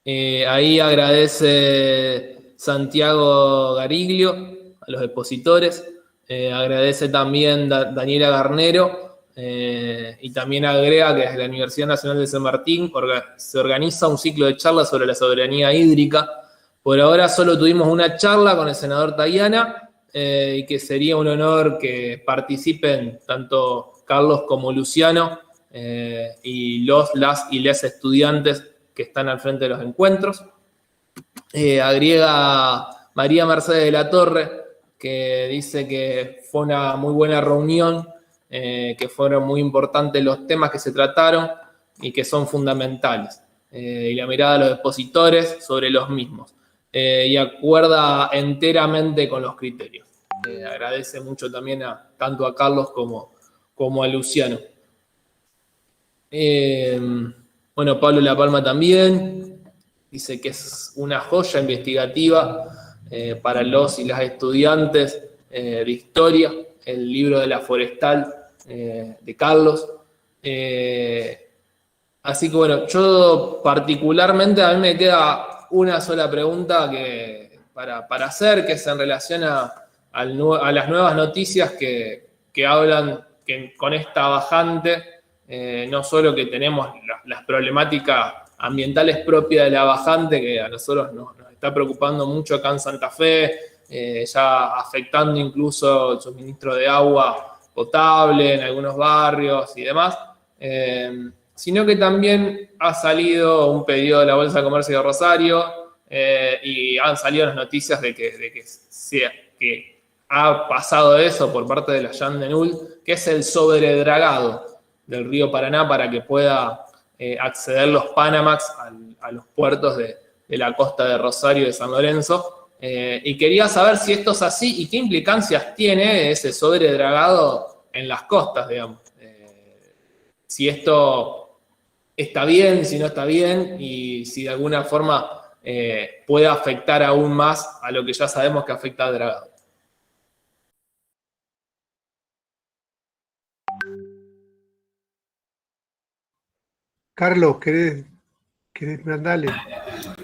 Ahí agradece Santiago Gariglio a los expositores, agradece también Daniela Garnero, y también agrega que desde la Universidad Nacional de San Martín se organiza un ciclo de charlas sobre la soberanía hídrica. Por ahora solo tuvimos una charla con el senador Tayana, y que sería un honor que participen tanto Carlos como Luciano, y las estudiantes que están al frente de los encuentros. Agrega María Mercedes de la Torre, que dice que fue una muy buena reunión, que fueron muy importantes los temas que se trataron y que son fundamentales, y la mirada de los expositores sobre los mismos, y acuerda enteramente con los criterios. Agradece mucho también tanto a Carlos como a Luciano. Bueno, Pablo La Palma también dice que es una joya investigativa para los y las estudiantes de historia, el libro de la forestal de Carlos. Así que bueno, yo particularmente, a mí me queda una sola pregunta para hacer, que es en relación a las nuevas noticias que hablan que con esta bajante, no solo que tenemos las problemáticas ambientales propias de la bajante, que a nosotros nos está preocupando mucho acá en Santa Fe, ya afectando incluso el suministro de agua potable en algunos barrios y demás, sino que también ha salido un pedido de la Bolsa de Comercio de Rosario, y han salido las noticias de que ha pasado eso por parte de la Yandenul, que es el sobredragado del río Paraná para que pueda acceder los Panamax a los puertos de la costa de Rosario y de San Lorenzo. Y quería saber si esto es así y qué implicancias tiene ese sobredragado en las costas, digamos. Si esto está bien, si no está bien, y si de alguna forma puede afectar aún más a lo que ya sabemos que afecta al dragado. Carlos, ¿querés mandarle?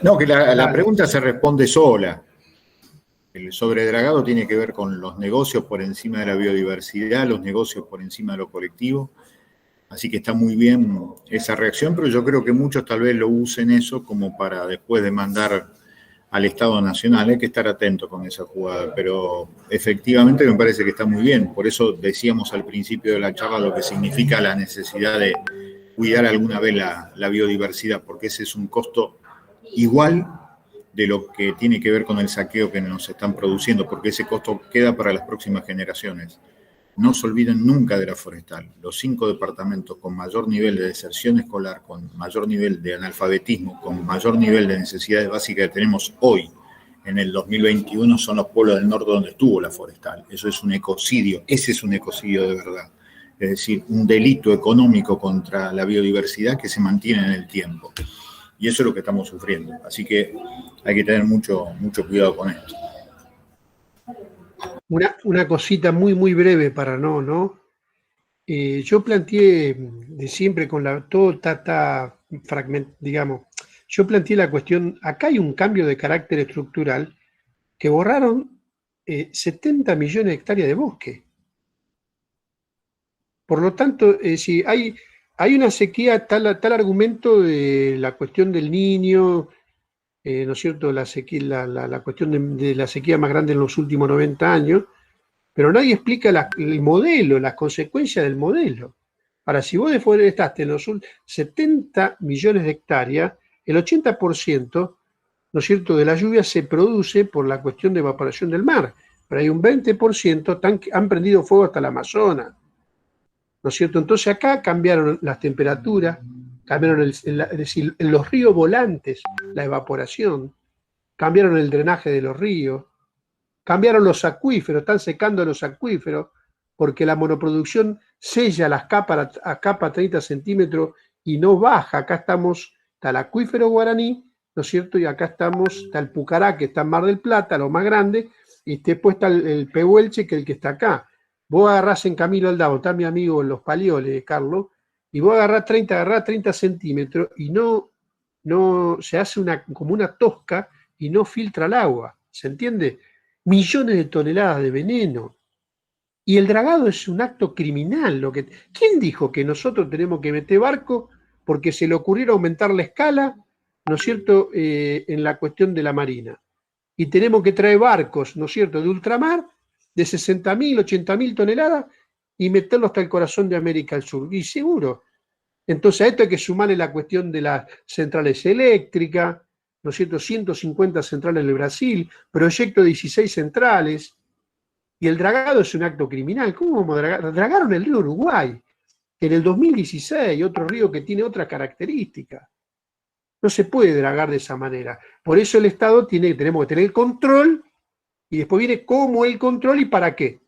No, que la pregunta se responde sola. El sobredragado tiene que ver con los negocios por encima de la biodiversidad, los negocios por encima de lo colectivo. Así que está muy bien esa reacción, pero yo creo que muchos tal vez lo usen eso como para después demandar al Estado Nacional. Hay que estar atento con esa jugada, pero efectivamente me parece que está muy bien. Por eso decíamos al principio de la charla lo que significa la necesidad de cuidar alguna vez la biodiversidad, porque ese es un costo igual de lo que tiene que ver con el saqueo que nos están produciendo, porque ese costo queda para las próximas generaciones. No se olviden nunca de la forestal. Los 5 departamentos con mayor nivel de deserción escolar, con mayor nivel de analfabetismo, con mayor nivel de necesidades básicas que tenemos hoy, en el 2021, son los pueblos del norte donde estuvo la forestal. Eso es un ecocidio. Ese es un ecocidio de verdad. Es decir, un delito económico contra la biodiversidad que se mantiene en el tiempo. Y eso es lo que estamos sufriendo. Así que hay que tener mucho cuidado con esto. Una cosita muy, muy breve para ¿no? Yo planteé de siempre con todo está digamos, yo planteé la cuestión, acá hay un cambio de carácter estructural que borraron 70 millones de hectáreas de bosque. Por lo tanto, si hay una sequía, tal argumento de la cuestión del Niño, ¿no es cierto?, la cuestión de la sequía más grande en los últimos 90 años, pero nadie explica el modelo, las consecuencias del modelo. Ahora, si vos deforestaste en los 70 millones de hectáreas, el 80%, ¿no es cierto?, de la lluvia se produce por la cuestión de evaporación del mar, pero hay un 20% han prendido fuego hasta el Amazonas, ¿no es cierto? Entonces acá cambiaron las temperaturas, cambiaron es decir, en los ríos volantes la evaporación, cambiaron el drenaje de los ríos, cambiaron los acuíferos, están secando los acuíferos, porque la monoproducción sella las capas a capa 30 centímetros y no baja. Acá está el acuífero guaraní, ¿no es cierto? Y acá está el Pucará, que está en Mar del Plata, lo más grande, y después está el Pehuelche, que es el que está acá. Vos agarrás en Camilo Aldao, está mi amigo en Los Palioles, Carlos, y vos agarrás 30 centímetros y no se hace como una tosca y no filtra el agua, ¿se entiende? Millones de toneladas de veneno. Y el dragado es un acto criminal. ¿Quién dijo que nosotros tenemos que meter barco porque se le ocurriera aumentar la escala, ¿no es cierto?, en la cuestión de la marina? Y tenemos que traer barcos, ¿no es cierto?, de ultramar, de 60.000, 80.000 toneladas y meterlo hasta el corazón de América del Sur. Y seguro. Entonces a esto hay que sumarle la cuestión de las centrales eléctricas, ¿no es cierto?, 150 centrales en el Brasil, proyecto de 16 centrales. Y el dragado es un acto criminal. ¿Cómo vamos a dragar? Dragaron el río Uruguay en el 2016, otro río que tiene otras características. No se puede dragar de esa manera. Por eso el Estado tenemos que tener el control, y después viene cómo el control y para qué.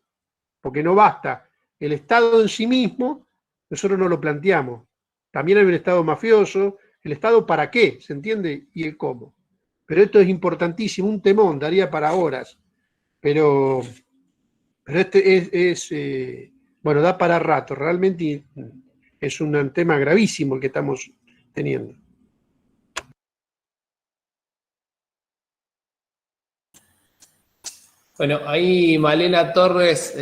Porque no basta. El Estado en sí mismo, nosotros no lo planteamos. También hay un Estado mafioso. El Estado para qué, ¿se entiende? Y el cómo. Pero esto es importantísimo, un temón, daría para horas. Pero bueno, da para rato. Realmente es un tema gravísimo el que estamos teniendo. Bueno, ahí Malena Torres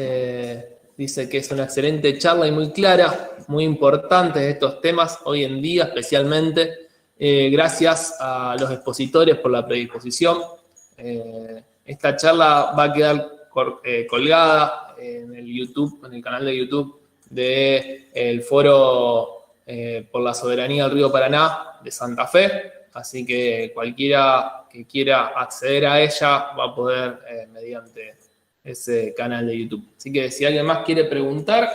dice que es una excelente charla y muy clara, muy importante estos temas hoy en día especialmente. Gracias a los expositores por la predisposición. Esta charla va a quedar colgada en el YouTube, en el canal de YouTube del Foro por la Soberanía del Río Paraná de Santa Fe. Así que cualquiera que quiera acceder a ella va a poder mediante ese canal de YouTube. Así que si alguien más quiere preguntar,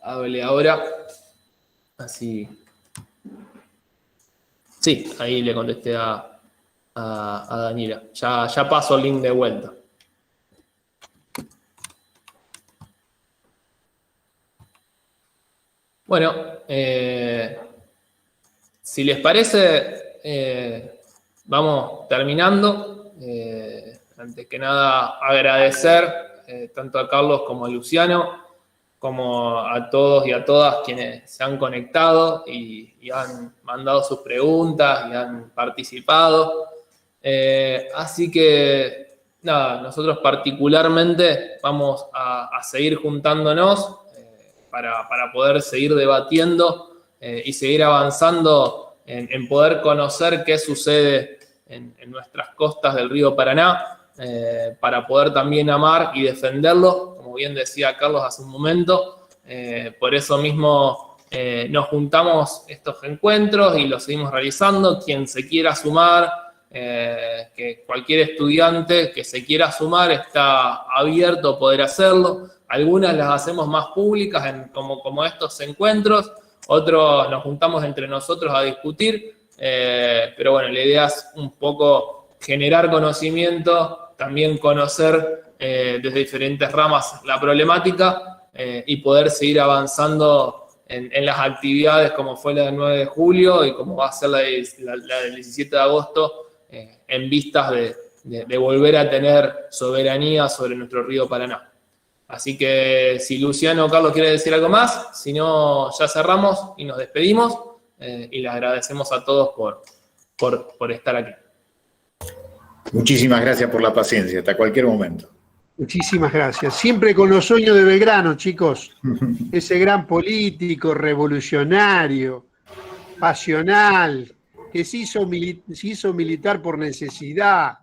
hable ahora. Así. Sí, ahí le contesté a Daniela. Ya paso el link de vuelta. Bueno, si les parece, vamos terminando. Antes que nada, agradecer tanto a Carlos como a Luciano, como a todos y a todas quienes se han conectado y han mandado sus preguntas y han participado. Así que, nada, nosotros particularmente vamos a seguir juntándonos para poder seguir debatiendo y seguir avanzando en poder conocer qué sucede en nuestras costas del río Paraná, para poder también amar y defenderlo, como bien decía Carlos hace un momento. Por eso mismo nos juntamos estos encuentros y los seguimos realizando. Quien se quiera sumar, que cualquier estudiante que se quiera sumar está abierto a poder hacerlo. Algunas las hacemos más públicas como estos encuentros, otros nos juntamos entre nosotros a discutir, pero bueno, la idea es un poco generar conocimiento, también conocer desde diferentes ramas la problemática y poder seguir avanzando en las actividades como fue la del 9 de julio y como va a ser la del 17 de agosto, en vistas de volver a tener soberanía sobre nuestro río Paraná. Así que si Luciano o Carlos quiere decir algo más, si no, ya cerramos y nos despedimos y les agradecemos a todos por estar aquí. Muchísimas gracias por la paciencia, hasta cualquier momento. Muchísimas gracias. Siempre con los sueños de Belgrano, chicos. Ese gran político, revolucionario, pasional, que se hizo militar por necesidad,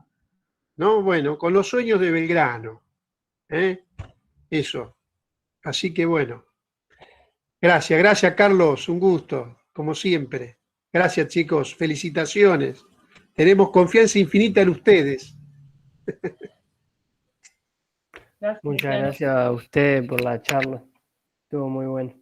¿no? Bueno, con los sueños de Belgrano. Eso. Así que bueno. Gracias, Carlos. Un gusto, como siempre. Gracias, chicos. Felicitaciones. Tenemos confianza infinita en ustedes. Muchas gracias a usted por la charla. Estuvo muy bueno.